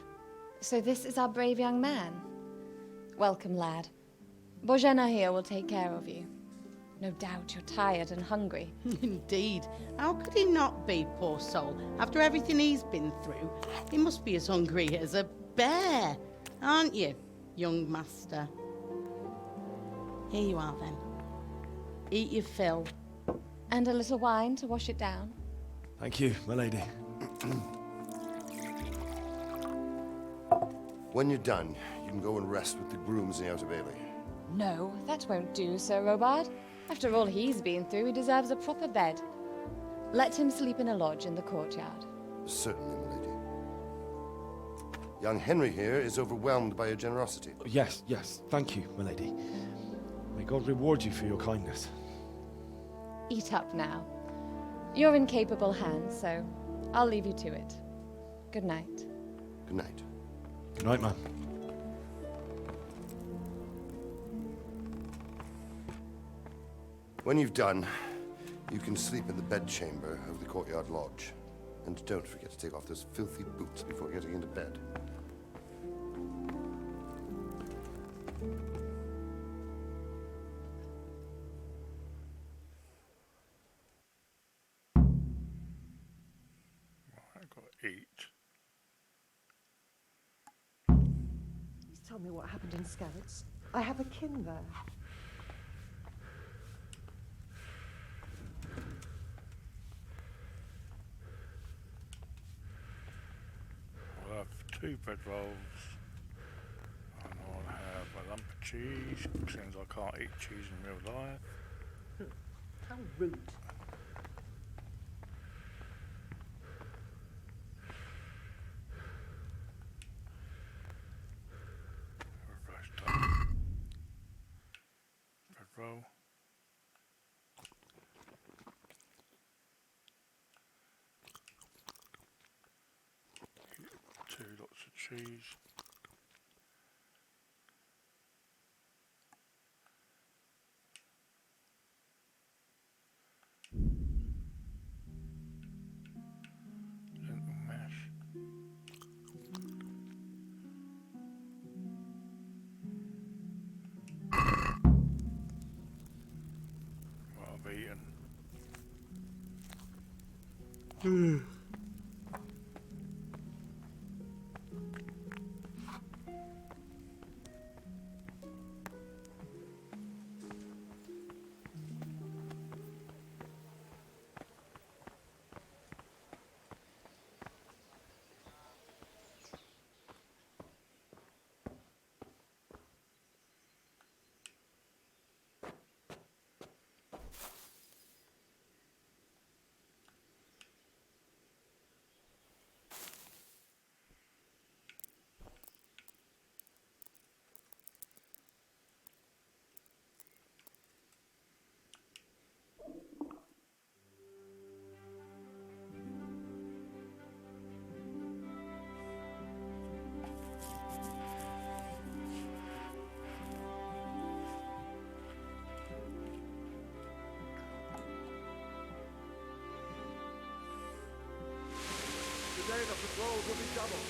So this is our brave young man. Welcome, lad. Bozhena here will take care of you. No doubt you're tired and hungry. Indeed. How could he not be, poor soul? After everything he's been through, he must be as hungry as a bear, aren't you, young master? Here you are then. Eat your fill. And a little wine to wash it down. Thank you, my lady. When you're done, you can go and rest with the grooms in the Outer Bailey. No, that won't do, Sir Robard. After all he's been through, he deserves a proper bed. Let him sleep in a lodge in the courtyard. Certainly, my lady. Young Henry here is overwhelmed by your generosity. Yes, yes, thank you, my lady. May God reward you for your kindness. Eat up now. You're in capable hands, so I'll leave you to it. Good night. Good night. Good night, ma'am. When you've done, you can sleep in the bedchamber of the courtyard lodge. And don't forget to take off those filthy boots before getting into bed. I've got to eat. Please tell me what happened in Scarrots. I have a kin there. I'll have 2 bread rolls. And I'll have a lump of cheese, since I can't eat cheese in real life. How rude. Bread roll. Two lots of cheese. Lentil mash. What I've eaten. Today the patrols will be doubled.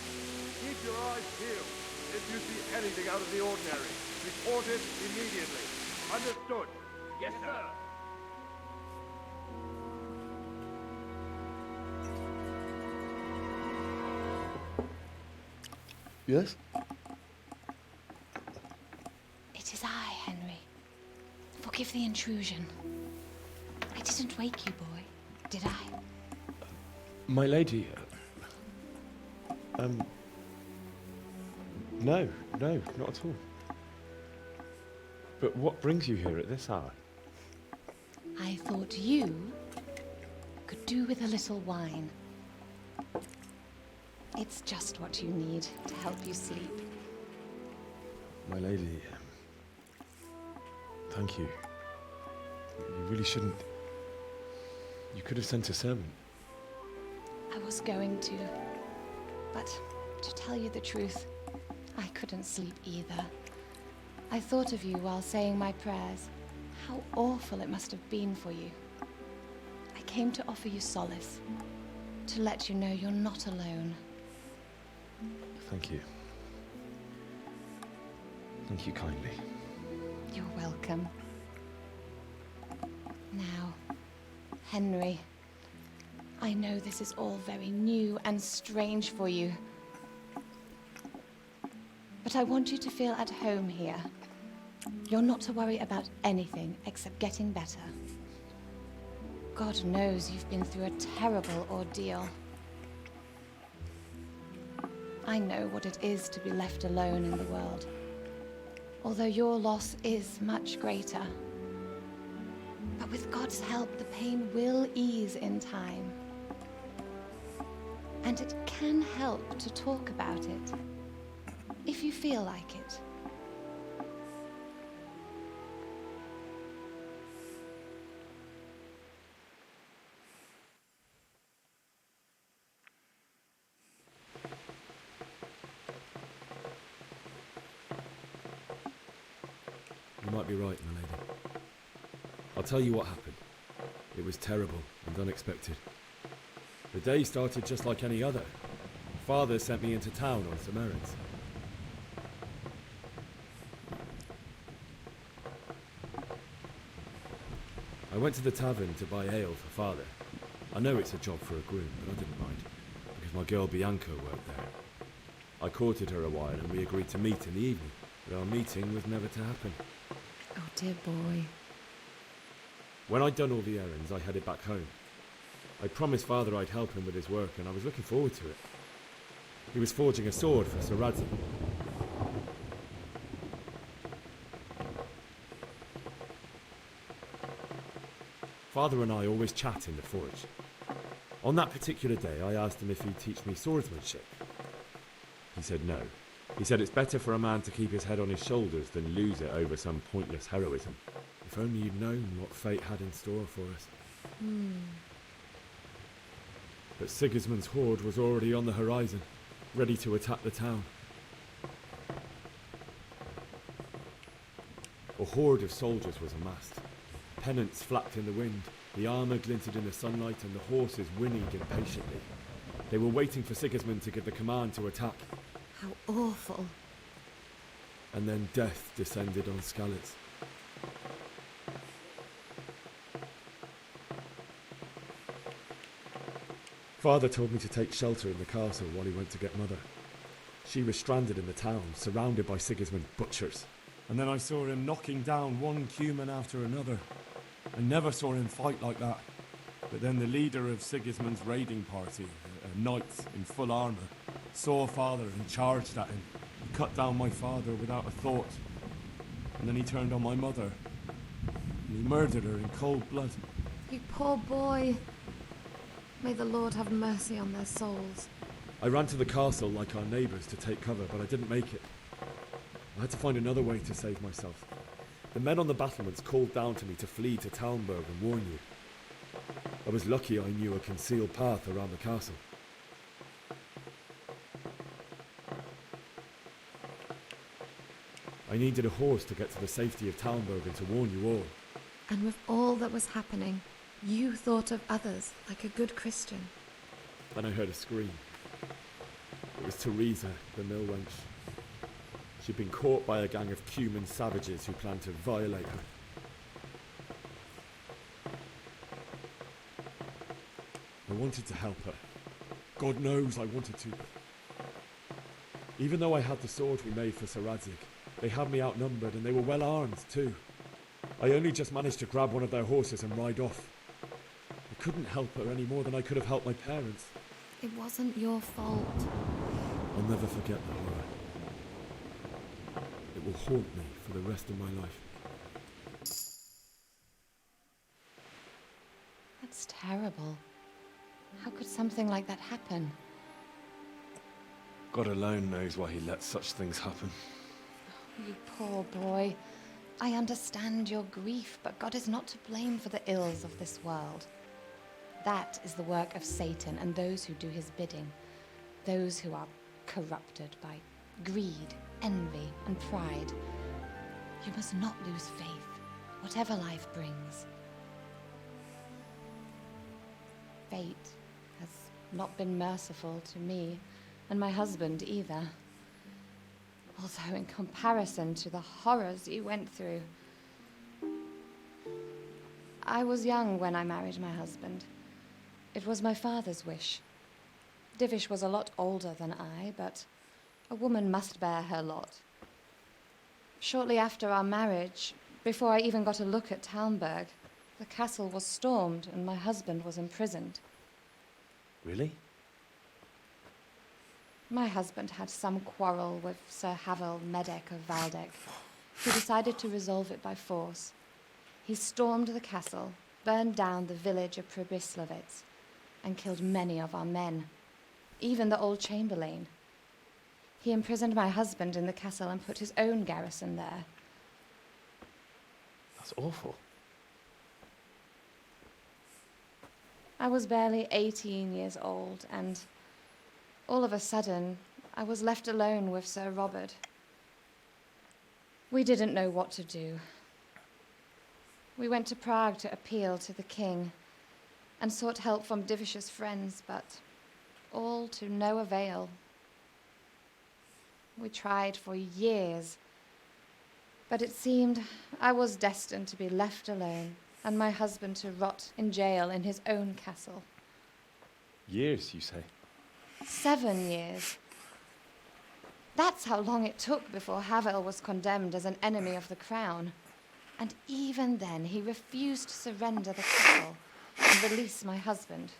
Keep your eyes peeled. If you see anything out of the ordinary, report it immediately. Understood? Yes, sir. Yes? It is I, Henry. Forgive the intrusion. I didn't wake you, boy, did I? My lady, no, not at all. But what brings you here at this hour? I thought you could do with a little wine. It's just what you need to help you sleep. My lady, thank you. You really shouldn't. You could have sent a servant. I was going to, but to tell you the truth, I couldn't sleep either. I thought of you while saying my prayers. How awful it must have been for you. I came to offer you solace, to let you know you're not alone. Thank you. Thank you kindly. You're welcome. Now, Henry, I know this is all very new and strange for you. But I want you to feel at home here. You're not to worry about anything except getting better. God knows you've been through a terrible ordeal. I know what it is to be left alone in the world, although your loss is much greater. But with God's help, the pain will ease in time. And it can help to talk about it, if you feel like it. You might be right, my lady. I'll tell you what happened. It was terrible and unexpected. The day started just like any other. Father sent me into town on some errands. I went to the tavern to buy ale for Father. I know it's a job for a groom, but I didn't mind, because my girl Bianca worked there. I courted her a while and we agreed to meet in the evening, but our meeting was never to happen. Oh, dear boy. When I'd done all the errands, I headed back home. I promised Father I'd help him with his work, and I was looking forward to it. He was forging a sword for Sir Radzig. Father and I always chat in the forge. On that particular day, I asked him if he'd teach me swordsmanship. He said no. He said it's better for a man to keep his head on his shoulders than lose it over some pointless heroism. If only you'd known what fate had in store for us. But Sigismund's horde was already on the horizon, ready to attack the town. A horde of soldiers was amassed. Pennants flapped in the wind, the armour glinted in the sunlight, and the horses whinnied impatiently. They were waiting for Sigismund to give the command to attack. How awful. And then death descended on Skalitz. Father told me to take shelter in the castle while he went to get Mother. She was stranded in the town, surrounded by Sigismund's butchers. And then I saw him knocking down one Cuman after another. I never saw him fight like that. But then the leader of Sigismund's raiding party, a knight in full armour, saw Father and charged at him. He cut down my father without a thought. And then he turned on my mother. And he murdered her in cold blood. You poor boy. May the Lord have mercy on their souls. I ran to the castle like our neighbours to take cover, but I didn't make it. I had to find another way to save myself. The men on the battlements called down to me to flee to Talmberg and warn you. I was lucky I knew a concealed path around the castle. I needed a horse to get to the safety of Talmberg and to warn you all. And with all that was happening, you thought of others like a good Christian. Then I heard a scream. It was Teresa, the mill wench. She'd been caught by a gang of Cuman savages who planned to violate her. I wanted to help her. God knows I wanted to. Even though I had the sword we made for Sir Radzig, they had me outnumbered and they were well armed too. I only just managed to grab one of their horses and ride off. I couldn't help her any more than I could have helped my parents. It wasn't your fault. I'll never forget the horror. It will haunt me for the rest of my life. That's terrible. How could something like that happen? God alone knows why he lets such things happen. You poor boy. I understand your grief, but God is not to blame for the ills of this world. That is the work of Satan and those who do his bidding. Those who are corrupted by greed, envy, and pride. You must not lose faith, whatever life brings. Fate has not been merciful to me, and my husband either. Although in comparison to the horrors you went through. I was young when I married my husband. It was my father's wish. Divish was a lot older than I, but a woman must bear her lot. Shortly after our marriage, before I even got a look at Talmberg, the castle was stormed and my husband was imprisoned. Really? My husband had some quarrel with Sir Havel Medek of Valdek, who decided to resolve it by force. He stormed the castle, burned down the village of Pribyslavitz, and killed many of our men, even the old chamberlain. He imprisoned my husband in the castle and put his own garrison there. That's awful. I was barely 18 years old, and all of a sudden, I was left alone with Sir Robert. We didn't know what to do. We went to Prague to appeal to the king and sought help from Divish's friends, but all to no avail. We tried for years, but it seemed I was destined to be left alone and my husband to rot in jail in his own castle. Years, you say? 7 years. That's how long it took before Havel was condemned as an enemy of the crown. And even then, he refused to surrender the castle and release my husband.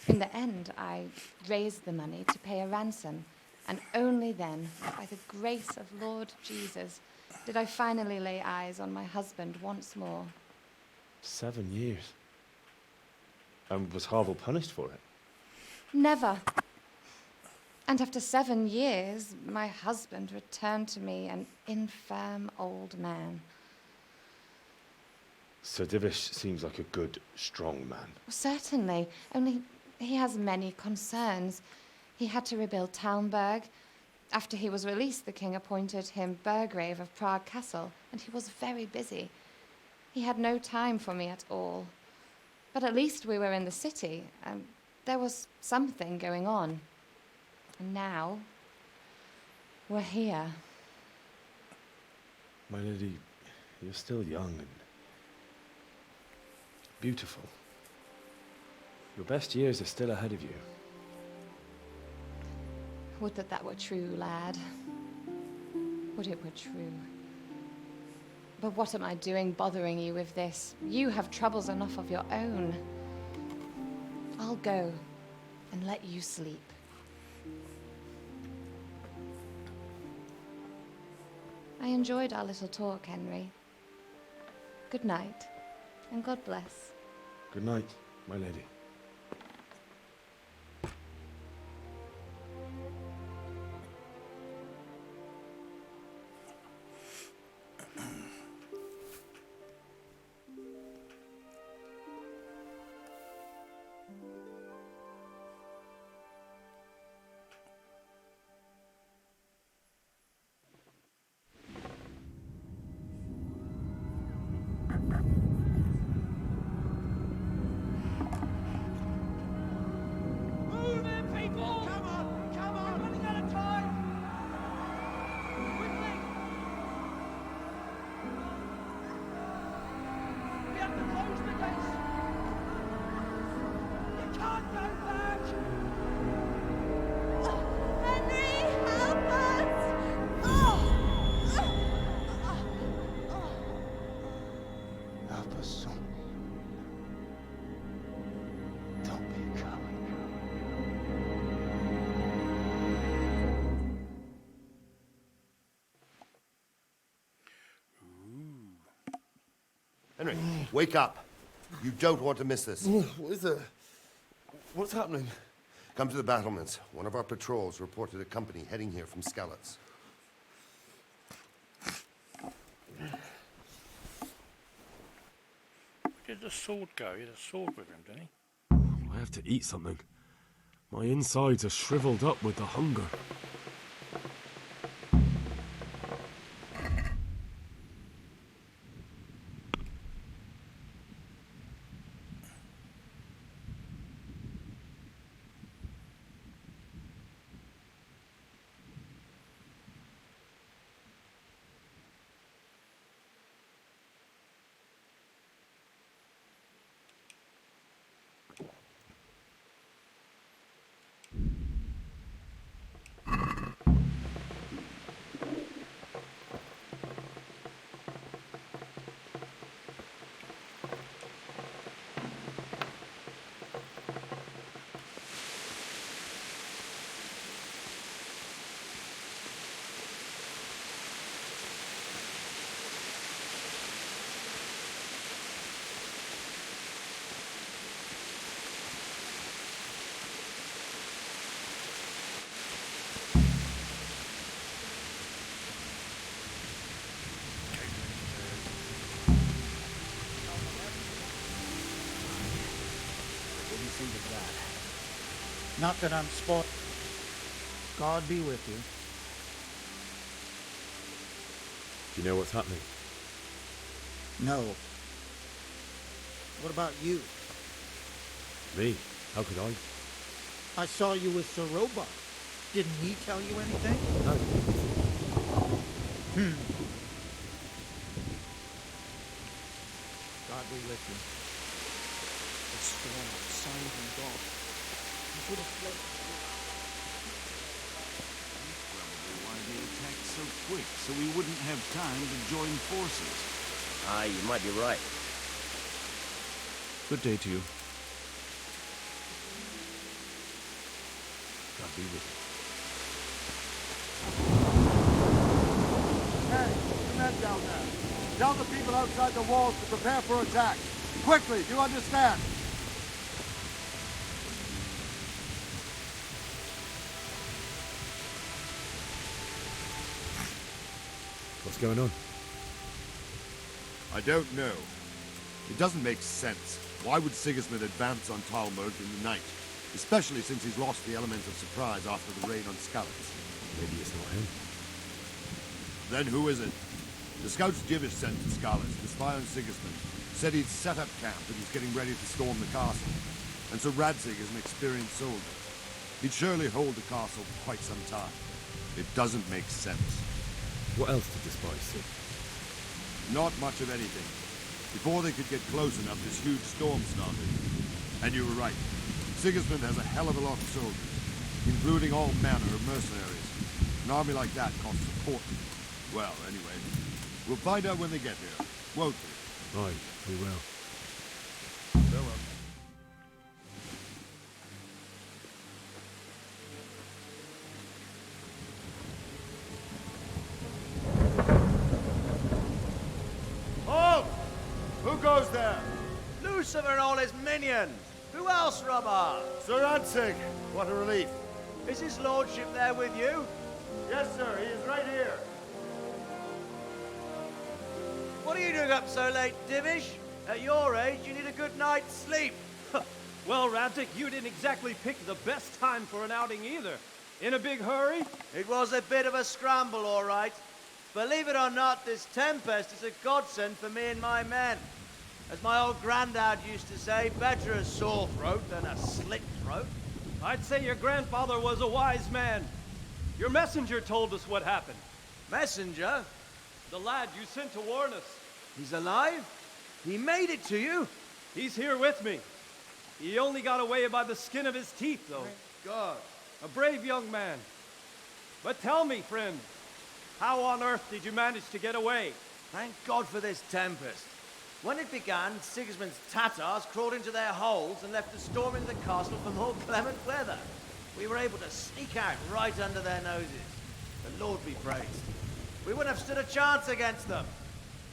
In the end, I raised the money to pay a ransom, and only then, by the grace of Lord Jesus, did I finally lay eyes on my husband once more. 7 years. And was Havel punished for it? Never. And after 7 years, my husband returned to me an infirm old man. Sir Divish seems like a good, strong man. Certainly, only he has many concerns. He had to rebuild Talmberg. After he was released, the king appointed him Burgrave of Prague Castle, and he was very busy. He had no time for me at all. But at least we were in the city, and there was something going on. And now, we're here. My lady, you're still young and beautiful. Your best years are still ahead of you. Would that that were true, lad. Would it were true. But what am I doing bothering you with this? You have troubles enough of your own. I'll go and let you sleep. I enjoyed our little talk, Henry. Good night, and God bless. Good night, my lady. Henry, wake up. You don't want to miss this. What is it? What's happening? Come to the battlements. One of our patrols reported a company heading here from Skalitz. Where did the sword go? He had a sword with him, didn't he? I have to eat something. My insides are shriveled up with the hunger. Not that I'm spoiled. God be with you. Do you know what's happening? No. What about you? Me? How could I? I saw you with Sir Robot. Didn't he tell you anything? No. God be with you. The storm outside engulfed. You could have fled. Why they attacked so quick, so we wouldn't have time to join forces. Ah, you might be right. Good day to you. God be with you. Hey, the men down there. Tell the people outside the walls to prepare for attack. Quickly, do you understand? What's going on? I don't know. It doesn't make sense. Why would Sigismund advance on Talmberg in the night? Especially since he's lost the element of surprise after the raid on Skalitz. Maybe it's not him. Then who is it? The scouts Divish sent to Skalitz to spy on Sigismund said he'd set up camp and was getting ready to storm the castle. And so Radzig is an experienced soldier. He'd surely hold the castle for quite some time. It doesn't make sense. What else did the spies see? Not much of anything. Before they could get close enough, this huge storm started. And you were right. Sigismund has a hell of a lot of soldiers, including all manner of mercenaries. An army like that costs a fortune. Well, anyway, we'll find out when they get here, won't we? Aye, we will. Farewell. Halt! Who goes there? Lucifer and all his minions! Who else, Robert? Sir Radzig. What a relief. Is his lordship there with you? Yes, sir. He is right here. What are you doing up so late, Divish? At your age, you need a good night's sleep. Well, Radzig, you didn't exactly pick the best time for an outing either. In a big hurry? It was a bit of a scramble, all right. Believe it or not, this tempest is a godsend for me and my men. As my old granddad used to say, better a sore throat than a slit throat. I'd say your grandfather was a wise man. Your messenger told us what happened. Messenger? The lad you sent to warn us. He's alive? He made it to you? He's here with me. He only got away by the skin of his teeth, though. Thank God. A brave young man. But tell me, friend, how on earth did you manage to get away? Thank God for this tempest. When it began, Sigismund's Tatars crawled into their holes and left a storm into the castle for more clement weather. We were able to sneak out right under their noses. The Lord be praised. We wouldn't have stood a chance against them.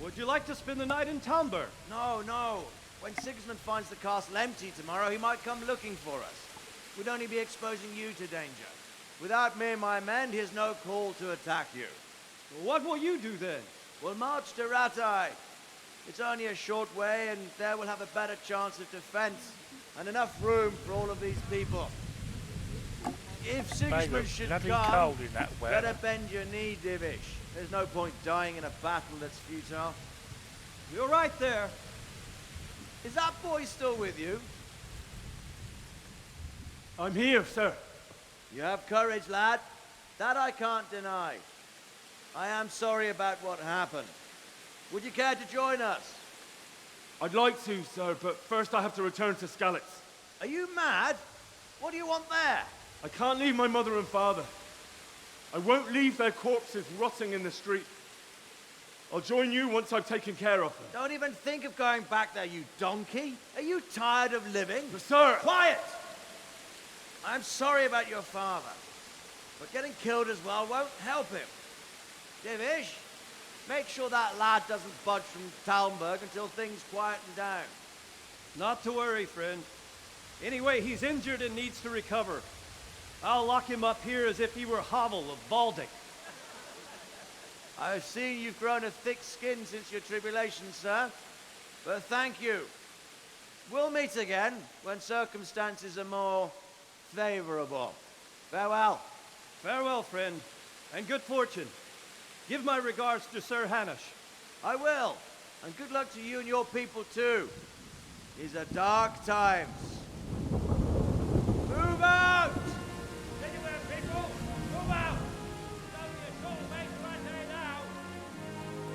Would you like to spend the night in Talmberg? No, no. When Sigismund finds the castle empty tomorrow, he might come looking for us. We'd only be exposing you to danger. Without me and my men, he has no call to attack you. Well, what will you do then? We'll march to Rattay. It's only a short way, and there we'll have a better chance of defense and enough room for all of these people. If Sigismund should come, cold in that weather. better bend your knee, Divish. There's no point dying in a battle that's futile. You're right there. Is that boy still with you? I'm here, sir. You have courage, lad. That I can't deny. I am sorry about what happened. Would you care to join us? I'd like to, sir, but first I have to return to Skalitz. Are you mad? What do you want there? I can't leave my mother and father. I won't leave their corpses rotting in the street. I'll join you once I've taken care of them. Don't even think of going back there, you donkey. Are you tired of living? But sir! Quiet! I'm sorry about your father, but getting killed as well won't help him. Divish, make sure that lad doesn't budge from Talmberg until things quieten down. Not to worry, friend. Anyway, he's injured and needs to recover. I'll lock him up here as if he were Havel of Baldic. I've seen you've grown a thick skin since your tribulation, sir. But thank you. We'll meet again when circumstances are more favourable. Farewell. Farewell, friend, and good fortune. Give my regards to Sir Hanush. I will. And good luck to you and your people too. These are dark times. Move out! Anywhere, people! Move out! It's only a short way to right there now.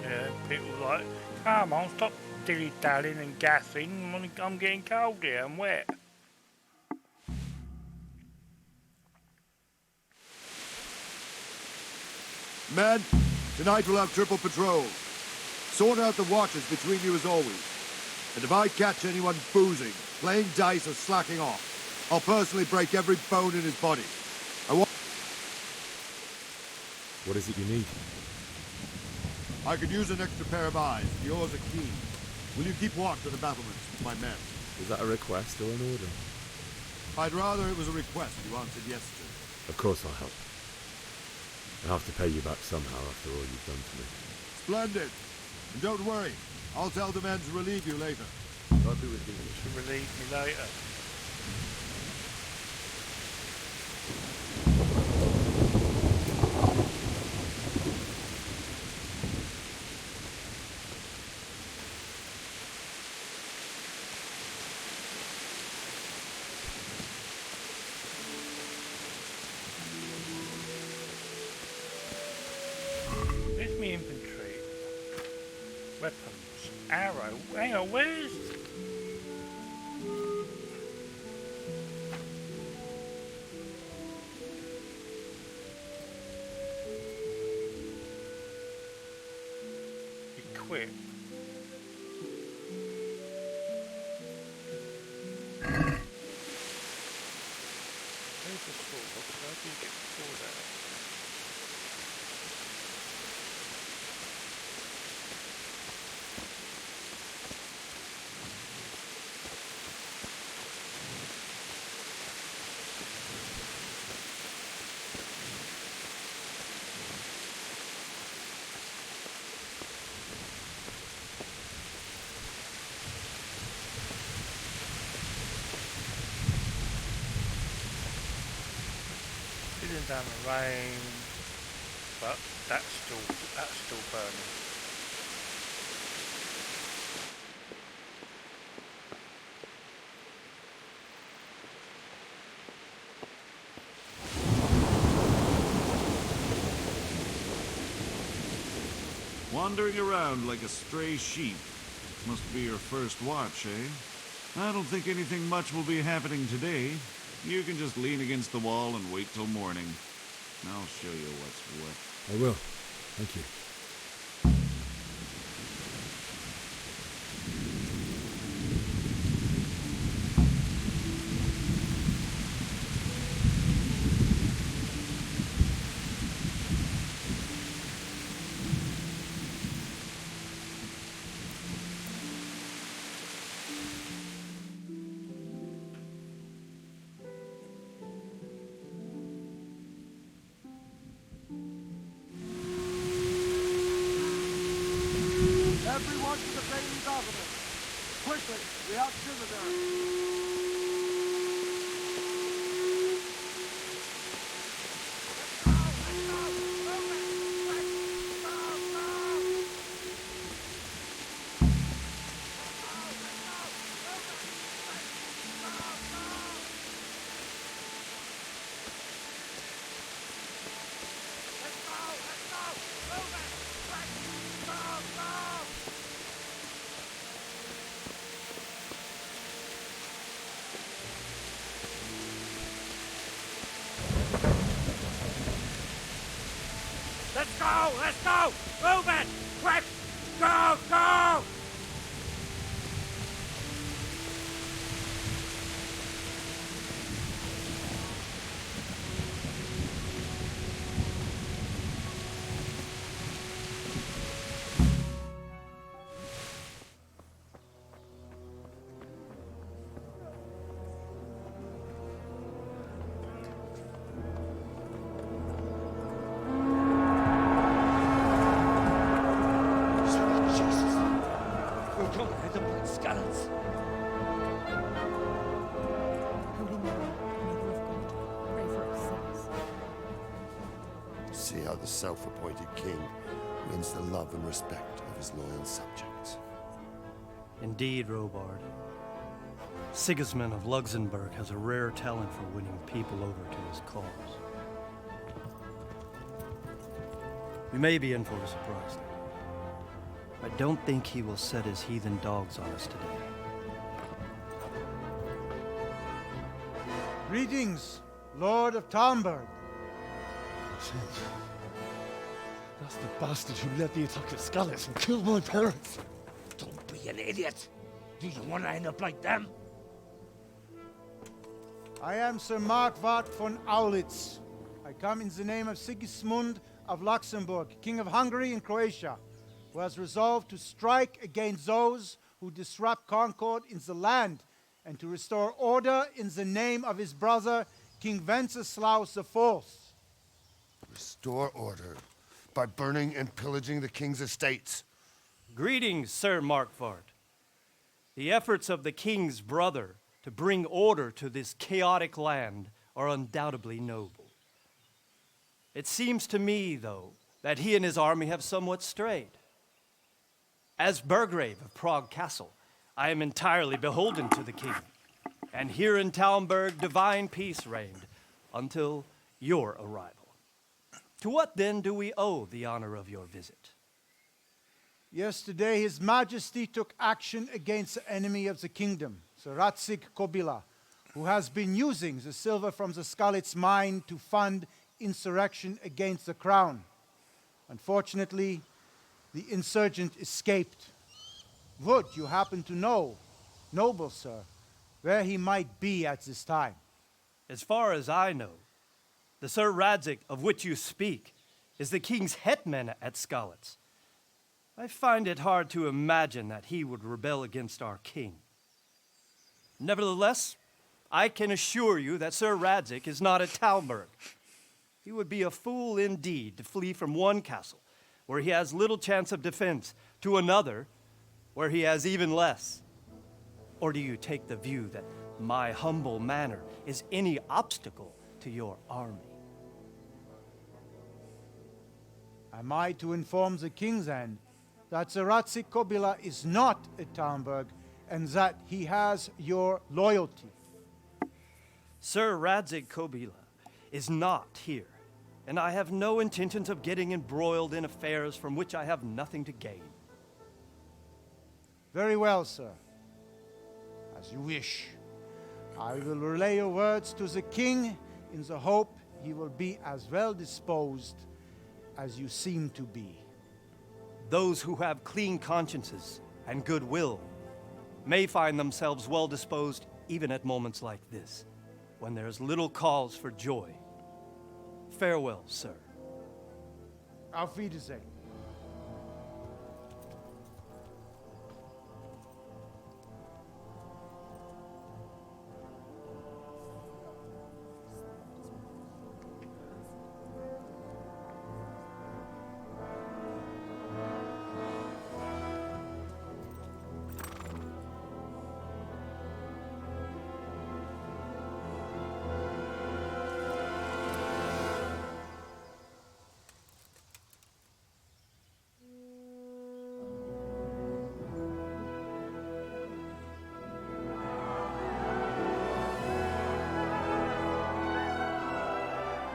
Yeah, people like, come on, stop dilly-dallying and gassing. I'm getting cold here and wet. Men, tonight we'll have triple patrol. Sort out the watches between you as always. And if I catch anyone boozing, playing dice or slacking off, I'll personally break every bone in his body. What is it you need? I could use an extra pair of eyes. Yours are keen. Will you keep watch of the battlements, my men? Is that a request or an order? I'd rather it was a request you answered yes to. Of course I'll help. I'll have to pay you back somehow after all you've done to me. Splendid. And don't worry, I'll tell the men to relieve you later. I'll be with you. To relieve me later. Where's my inventory? Weapons. Arrow. Hang on, where's... Equip. Where's the sword? How do you get the sword out? Down the rain, but that's still burning. Wandering around like a stray sheep. Must be your first watch, eh? I don't think anything much will be happening today. You can just lean against the wall and wait till morning. I'll show you what's what. I will. Thank you. Everyone to the Bailey's Armament. Quickly, we have Scimitar. Let's go! Let's go! Move it! Quick! Go! Go! Holy Mary, Mother of God, see how the self-appointed king wins the love and respect of his loyal subjects. Indeed, Robard. Sigismund of Luxembourg has a rare talent for winning people over to his cause. We may be in for a surprise, though. I don't think he will set his heathen dogs on us today. Greetings, Lord of Talmberg. That's the bastard who led the attack at Skalitz and killed my parents. Don't be an idiot. Do you want to end up like them? I am Sir Markwart von Aulitz. I come in the name of Sigismund of Luxembourg, King of Hungary and Croatia, who has resolved to strike against those who disrupt concord in the land and to restore order in the name of his brother, King Wenceslaus IV. Restore order by burning and pillaging the king's estates. Greetings, Sir Markwart. The efforts of the king's brother to bring order to this chaotic land are undoubtedly noble. It seems to me, though, that he and his army have somewhat strayed. As Burgrave of Prague Castle, I am entirely beholden to the king, and here in Talmberg divine peace reigned until your arrival. To what then do we owe the honor of your visit? Yesterday, His Majesty took action against the enemy of the kingdom, Sir Radzig Kobyla, who has been using the silver from the Skalitz mine to fund insurrection against the crown. Unfortunately, the insurgent escaped. Would you happen to know, noble sir, where he might be at this time? As far as I know, the Sir Radzig of which you speak is the king's hetman at Skalitz. I find it hard to imagine that he would rebel against our king. Nevertheless, I can assure you that Sir Radzig is not at Talmberg. He would be a fool indeed to flee from one castle, where he has little chance of defense, to another, where he has even less. Or do you take the view that my humble manner is any obstacle to your army? Am I to inform the king then that Sir Radzig Kobyla is not at Talmberg and that he has your loyalty? Sir Radzig Kobyla is not here, and I have no intentions of getting embroiled in affairs from which I have nothing to gain. Very well, sir. As you wish. I will relay your words to the king in the hope he will be as well disposed as you seem to be. Those who have clean consciences and goodwill may find themselves well disposed even at moments like this, when there's little cause for joy. Farewell, sir. Auf Wiedersehen.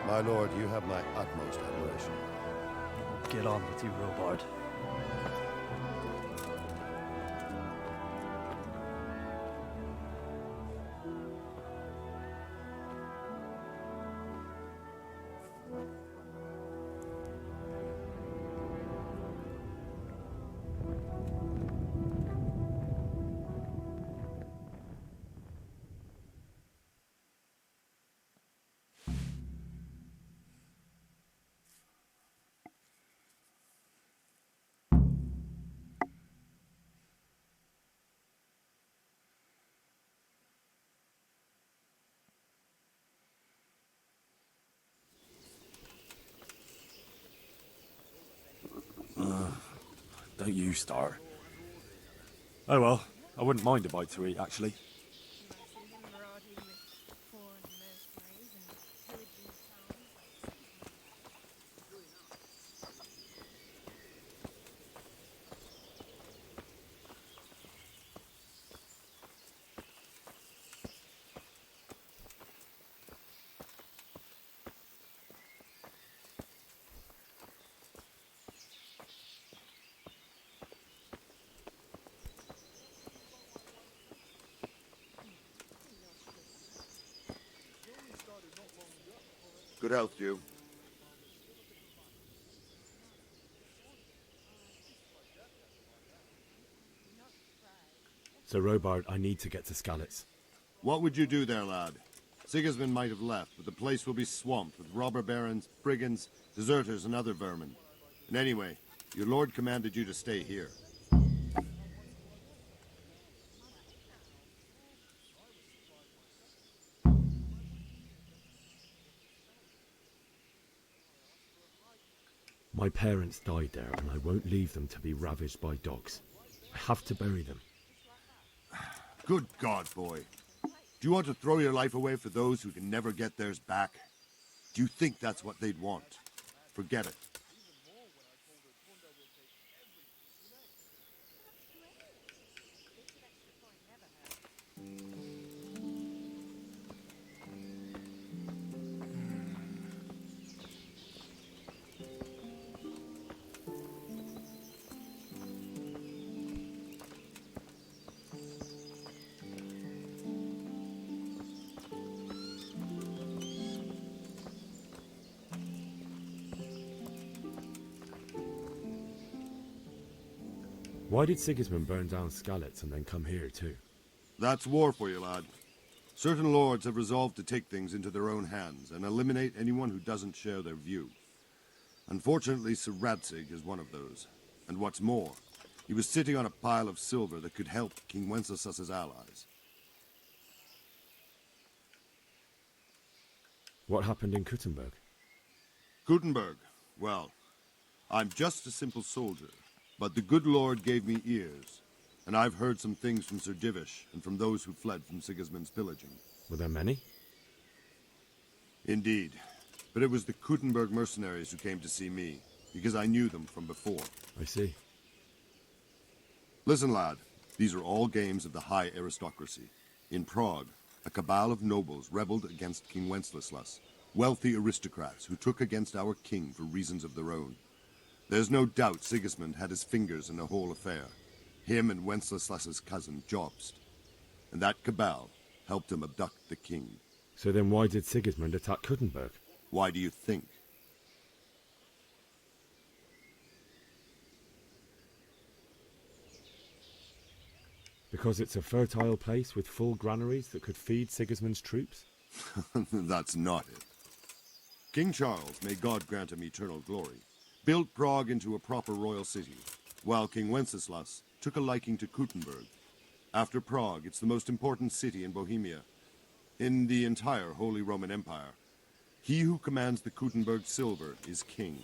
My lord, you have my utmost admiration. Get on with you, Robard. Don't you start. Oh well, I wouldn't mind a bite to eat, actually. Good health to you. Sir Robard, I need to get to Skalitz. What would you do there, lad? Sigismund might have left, but the place will be swamped with robber barons, brigands, deserters, and other vermin. And anyway, your lord commanded you to stay here. My parents died there, and I won't leave them to be ravaged by dogs. I have to bury them. Good God, boy. Do you want to throw your life away for those who can never get theirs back? Do you think that's what they'd want? Forget it. Why did Sigismund burn down Skalitz and then come here too? That's war for you, lad. Certain lords have resolved to take things into their own hands and eliminate anyone who doesn't share their view. Unfortunately, Sir Radzig is one of those. And what's more, he was sitting on a pile of silver that could help King Wenceslas's allies. What happened in Kuttenberg? Kuttenberg? Well, I'm just a simple soldier, but the good Lord gave me ears, and I've heard some things from Sir Divish and from those who fled from Sigismund's pillaging. Were there many? Indeed, but it was the Kuttenberg mercenaries who came to see me, because I knew them from before. I see. Listen, lad, these are all games of the high aristocracy. In Prague, a cabal of nobles rebelled against King Wenceslas, wealthy aristocrats who took against our king for reasons of their own. There's no doubt Sigismund had his fingers in the whole affair. Him and Wenceslas's cousin, Jobst. And that cabal helped him abduct the king. So then why did Sigismund attack Kuttenberg? Why do you think? Because it's a fertile place with full granaries that could feed Sigismund's troops? That's not it. King Charles, may God grant him eternal glory, built Prague into a proper royal city, while King Wenceslas took a liking to Kuttenberg. After Prague, it's the most important city in Bohemia, in the entire Holy Roman Empire. He who commands the Kuttenberg silver is king.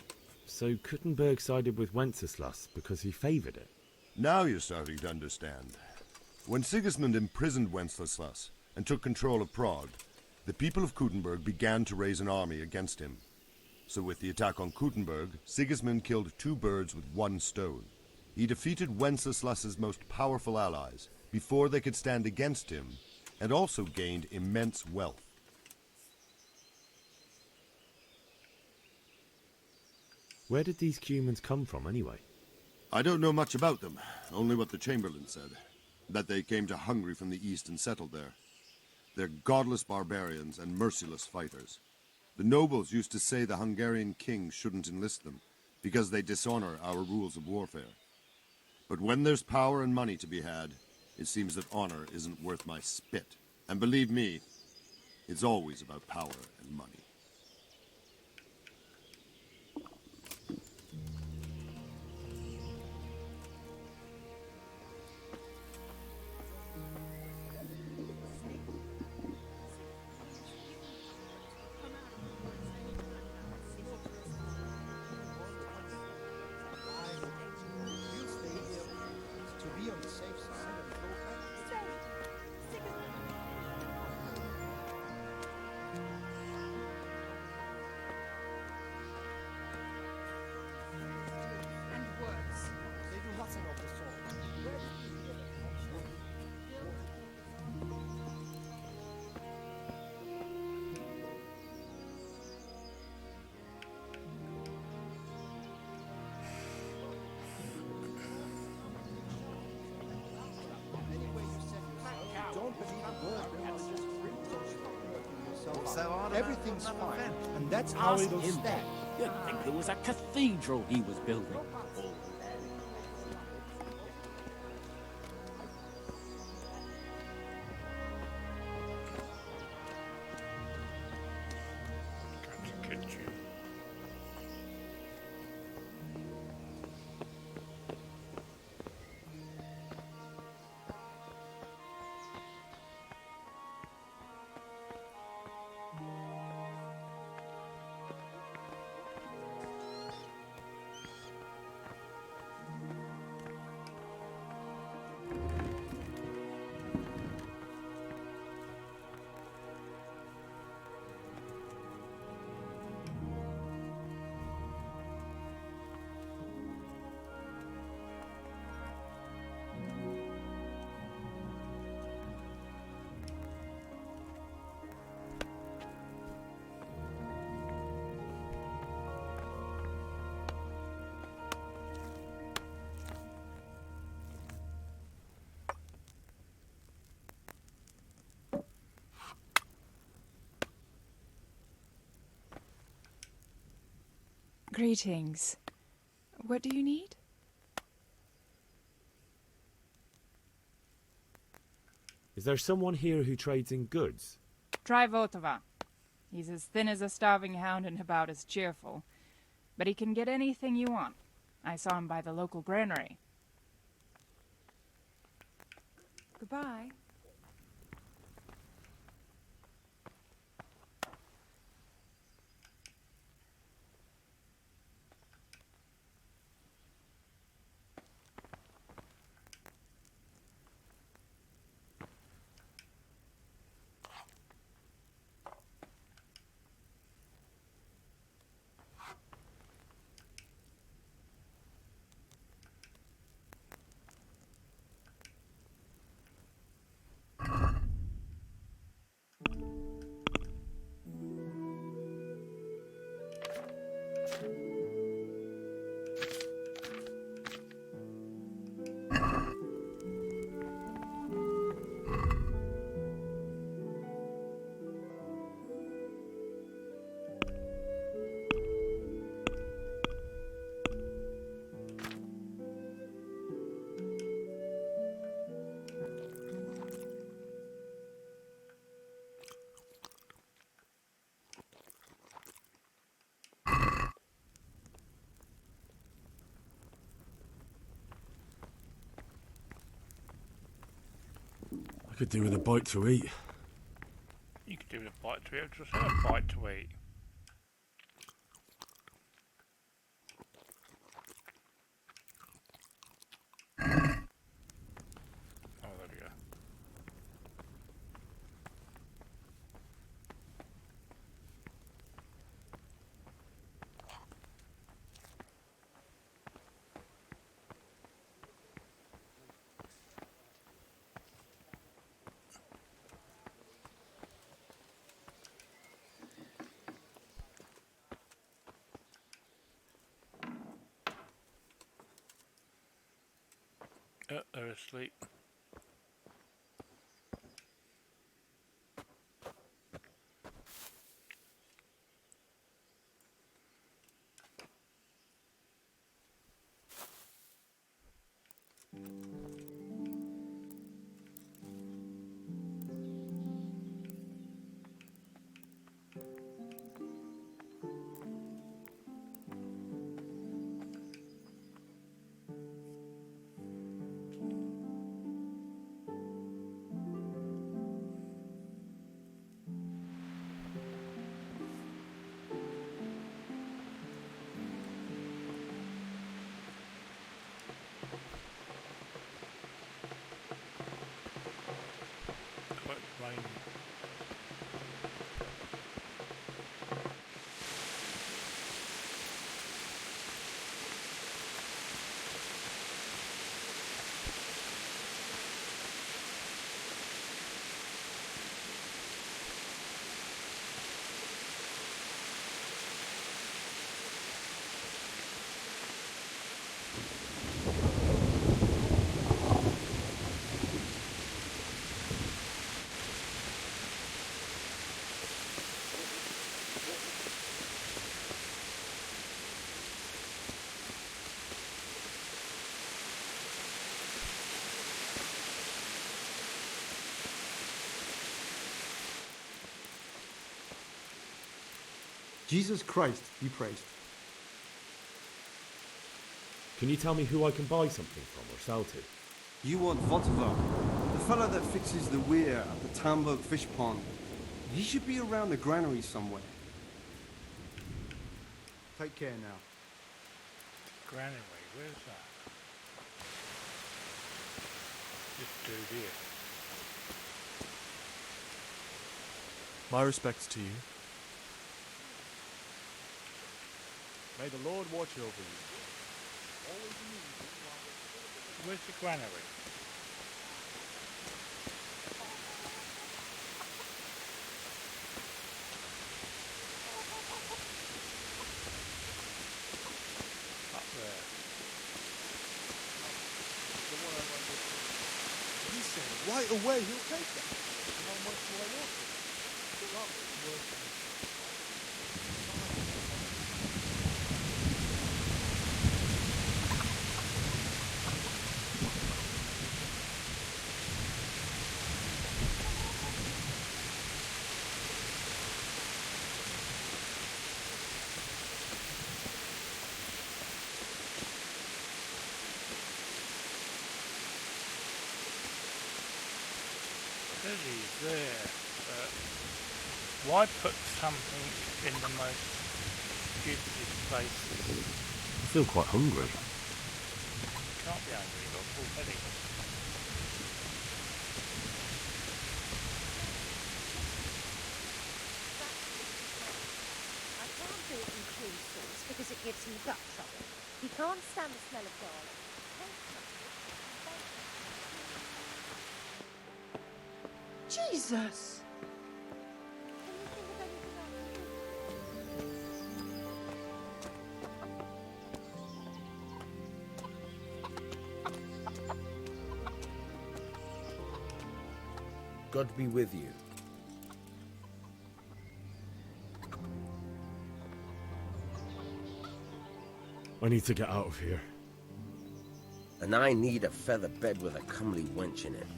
So Kuttenberg sided with Wenceslas because he favoured it? Now you're starting to understand. When Sigismund imprisoned Wenceslas and took control of Prague, the people of Kuttenberg began to raise an army against him. So with the attack on Kuttenberg, Sigismund killed two birds with one stone. He defeated Wenceslas's most powerful allies before they could stand against him, and also gained immense wealth. Where did these Cumans come from anyway? I don't know much about them, only what the Chamberlain said. That they came to Hungary from the east and settled there. They're godless barbarians and merciless fighters. The nobles used to say the Hungarian king shouldn't enlist them, because they dishonor our rules of warfare. But when there's power and money to be had, it seems that honor isn't worth my spit. And believe me, it's always about power and money. everything's fine, and that's how Ask it'll him stay. then. You'd think there was a cathedral he was building. Greetings. What do you need? Is there someone here who trades in goods? Try Votova. He's as thin as a starving hound and about as cheerful. But he can get anything you want. I saw him by the local granary. Goodbye. I could do with a bite to eat. You could do with a bite to eat, just have a bite to eat. Oh, there we go. They're asleep. Jesus Christ be praised. Can you tell me who I can buy something from or sell to? You want Votivar, the fellow that fixes the weir at the Tamburg fish pond. He should be around the granary somewhere. Take care now. Granary, where's that? This dude here. My respects to you. May the Lord watch over you. Where's the granary? Up there. He said right away he'll take that. How much do I want for it? He's there, but why put something in the most stupid places? I feel quite hungry. Can't be hungry, you've got a full belly. I can't do it in cream sauce because it gives him gut trouble. He can't stand the smell of garlic. Jesus! God be with you. I need to get out of here. And I need a feather bed with a comely wench in it.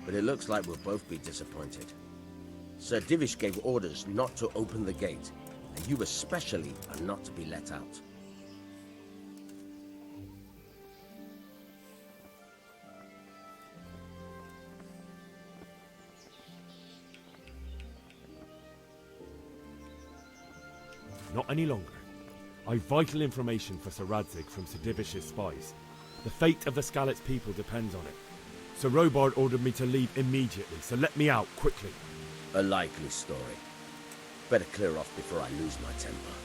But it looks like we'll both be disappointed. Sir Divish gave orders not to open the gate, and you especially are not to be let out. Not any longer. I've vital information for Sir Radzig from Sir Divish's spies. The fate of the Skalitz people depends on it. Sir Robard ordered me to leave immediately, so let me out, quickly. A likely story. Better clear off before I lose my temper.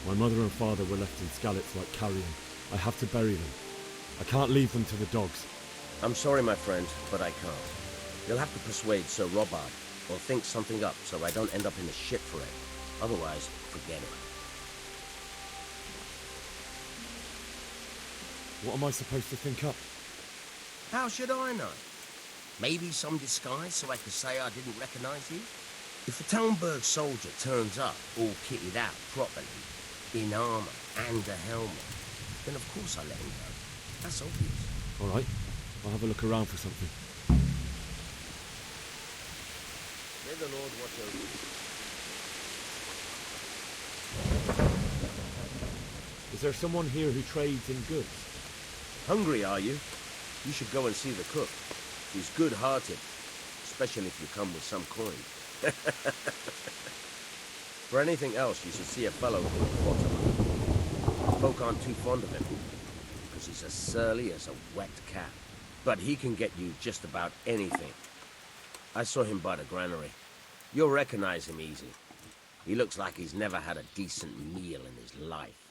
My mother and father were left in Skalitz like carrion. I have to bury them. I can't leave them to the dogs. I'm sorry, my friend, but I can't. You'll have to persuade Sir Robard, or think something up so I don't end up in a shit for it. Otherwise, forget it. What am I supposed to think up? How should I know? Maybe some disguise so I could say I didn't recognize you? If a Talmberg soldier turns up all kitted out properly, in armor and a helmet, then of course I let him go. That's obvious. All right, I'll have a look around for something. May the Lord watch over you. Is there someone here who trades in goods? Hungry, are you? You should go and see the cook. He's good-hearted, especially if you come with some coin. For anything else, you should see a fellow called Vortimer. Folk aren't too fond of him, because he's as surly as a wet cat. But he can get you just about anything. I saw him by the granary. You'll recognize him easy. He looks like he's never had a decent meal in his life.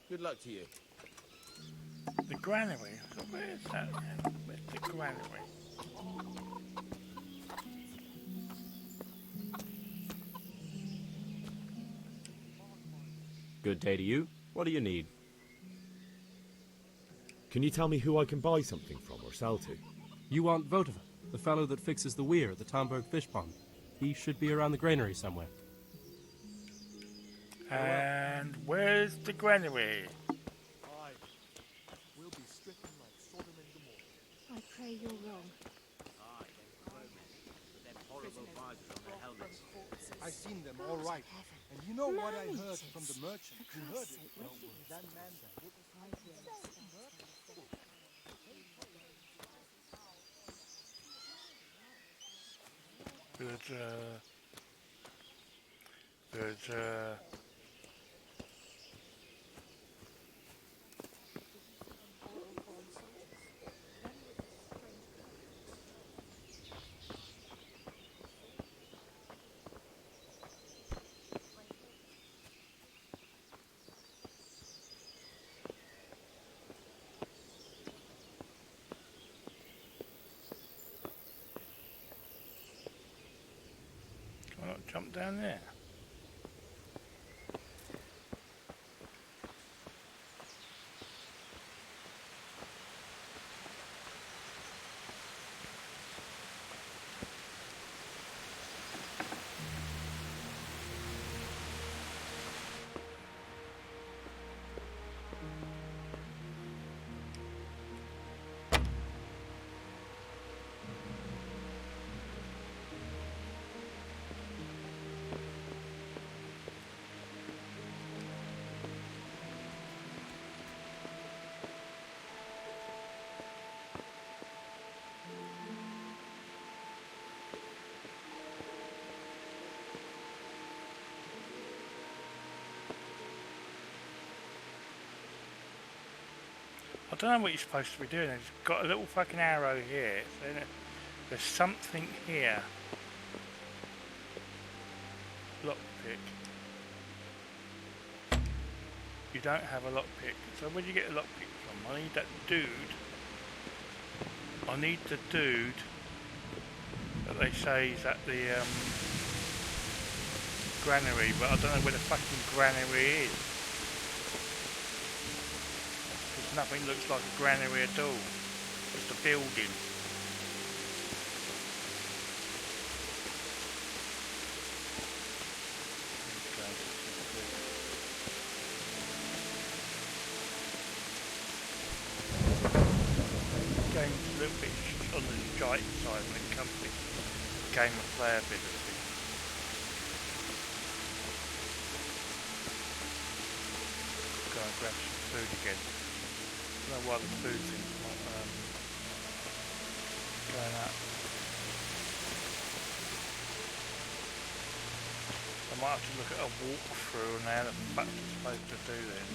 Good luck to you. The granary? Where's that then? Where's the granary? Good day to you. What do you need? Can you tell me who I can buy something from or sell to? You want Votiva, the fellow that fixes the weir at the Tamburg fish pond. He should be around the granary somewhere. And where's the granary? We'll be stricken like Sodom and Gomorrah. I pray you're wrong. Them horrible I seen them, all right. And you know what I heard from the merchant? You heard it. No word. That man there. Why not jump down there? I don't know what you're supposed to be doing. It's got a little fucking arrow here. So there's something here. Lockpick. You don't have a lockpick. So where do you get a lockpick from? I need that dude. I need the dude that they say is at the granary, but I don't know where the fucking granary is. Nothing looks like a granary at all. Just a building. Game's a little bit on the shite side when it comes to game of playability. Go and grab some food again. I don't know why the food thing's not going up. I might have to look at a walkthrough and how the fuck you're supposed to do this.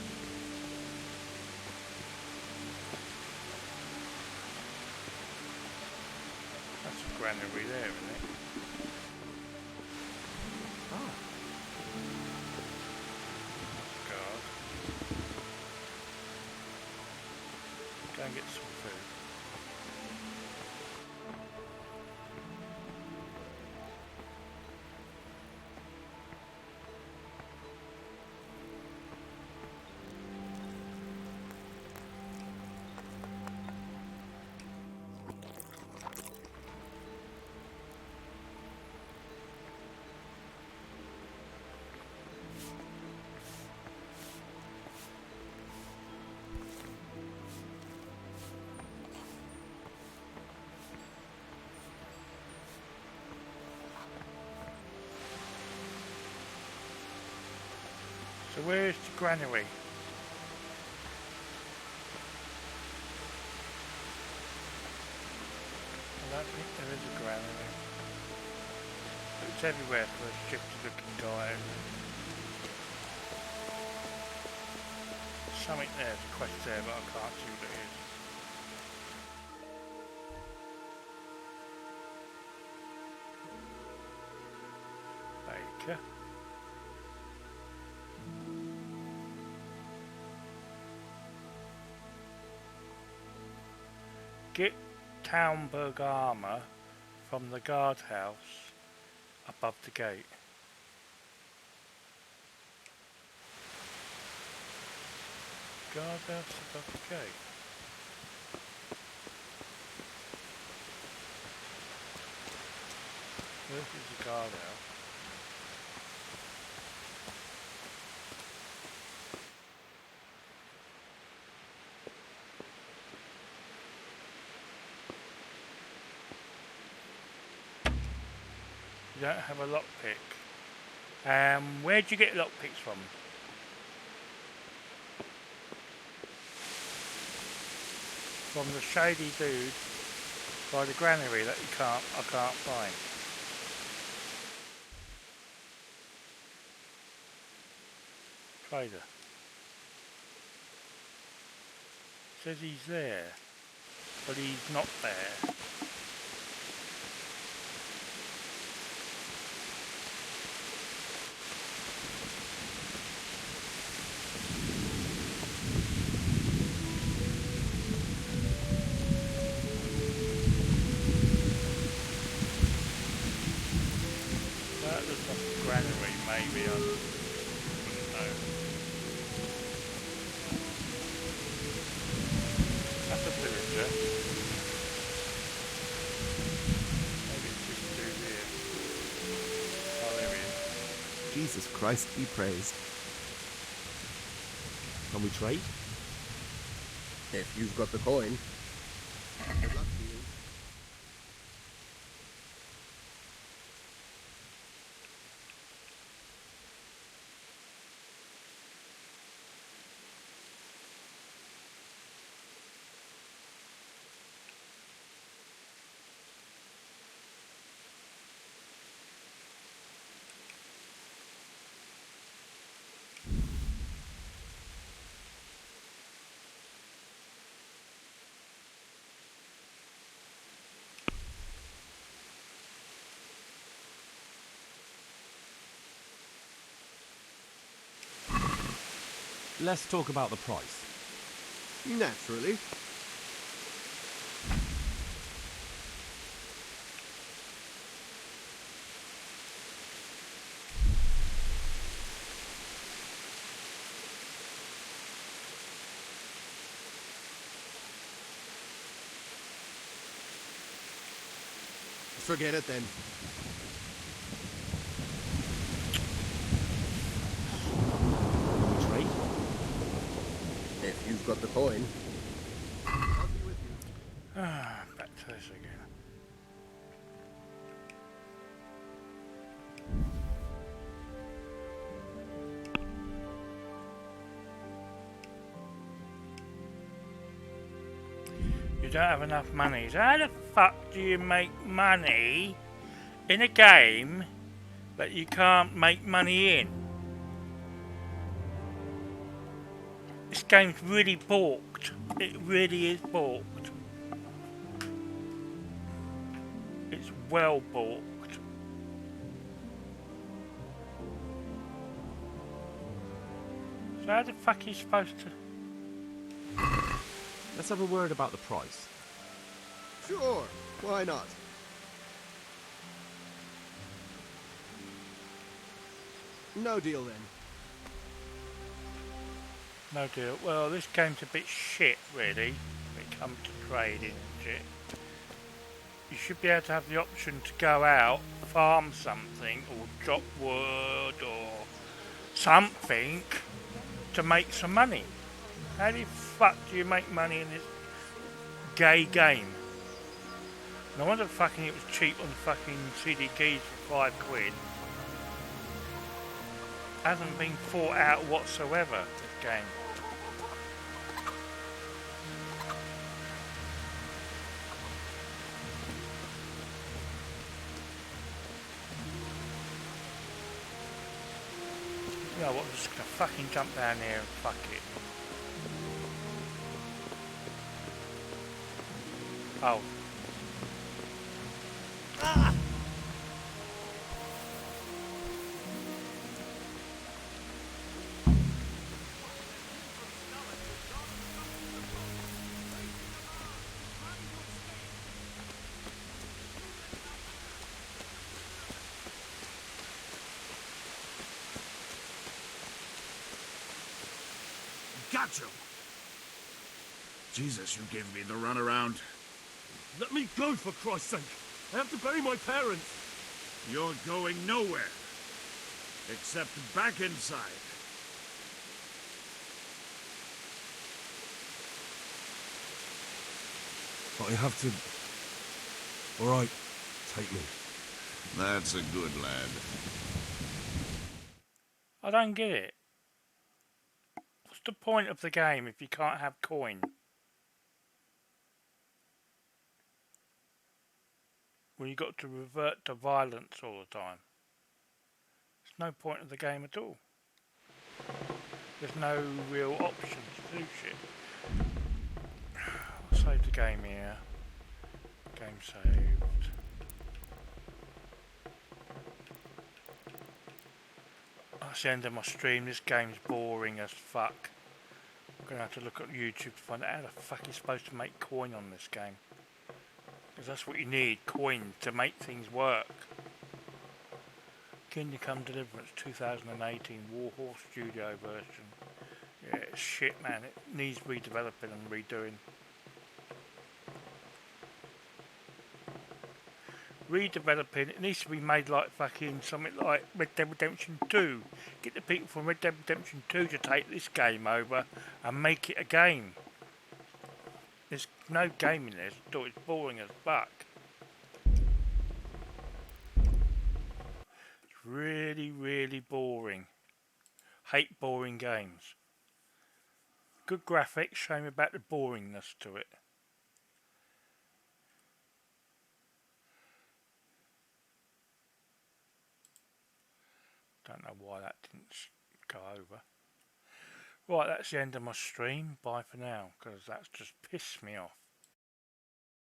That's a granary there, isn't it? Oh. God. Go and get some food. So where's the granary? I don't think there is a granary. It's everywhere for a shifty looking guy. There's something there, there's a quest there, but I can't see what it is. Baker. Get Talmberg armour from the guardhouse above the gate. Guardhouse above the gate. Where is the guardhouse? You don't have a lockpick. Where'd you get lockpicks from? From the shady dude by the granary that I can't find. Trader. Says he's there, but he's not there. That looks like a granary, maybe. I wouldn't know. That's a villager. Maybe it's just through here. Oh, there he is. Jesus Christ be praised. Can we trade? If you've got the coin. Good luck to you. Let's talk about the price. Naturally. Forget it then. Trade? If you've got the coin. I'll be with you. Back to this again. You don't have enough money. So how the fuck do you make money in a game that you can't make money in? This game's really balked. It really is balked. It's well balked. So how the fuck are you supposed to... Let's have a word about the price. Sure, why not? No deal then. No deal. Well, this game's a bit shit, really, when it comes to trading and shit. You should be able to have the option to go out, farm something, or drop wood, or something, to make some money. How the fuck do you make money in this gay game? No wonder fucking it was cheap on the fucking CD keys for £5. Hasn't been thought out whatsoever, this game. You know what, I'm just gonna fucking jump down here and fuck it. Oh. Ah! Gotcha! Jesus, you gave me the runaround. Let me go, for Christ's sake! I have to bury my parents! You're going nowhere. Except back inside. But I have to... Alright, take me. That's a good lad. I don't get it. What's the point of the game if you can't have coin? When you got to revert to violence all the time. There's no point of the game at all. There's no real option to do shit. I'll save the game here. Game saved. That's the end of my stream. This game's boring as fuck. I'm gonna have to look at YouTube to find out how the fuck you're supposed to make coin on this game. Because that's what you need, coin, to make things work. Kingdom Come Deliverance 2018 Warhorse Studio version. Yeah, it's shit, man. It needs redeveloping and redoing. Redeveloping, it needs to be made like fucking something like Red Dead Redemption 2. Get the people from Red Dead Redemption 2 to take this game over and make it a game. There's no game in this, it's boring as fuck. It's really, really boring. Hate boring games. Good graphics, shame about the boringness to it. Don't know why that didn't go over. Right, that's the end of my stream. Bye for now, because that's just pissed me off.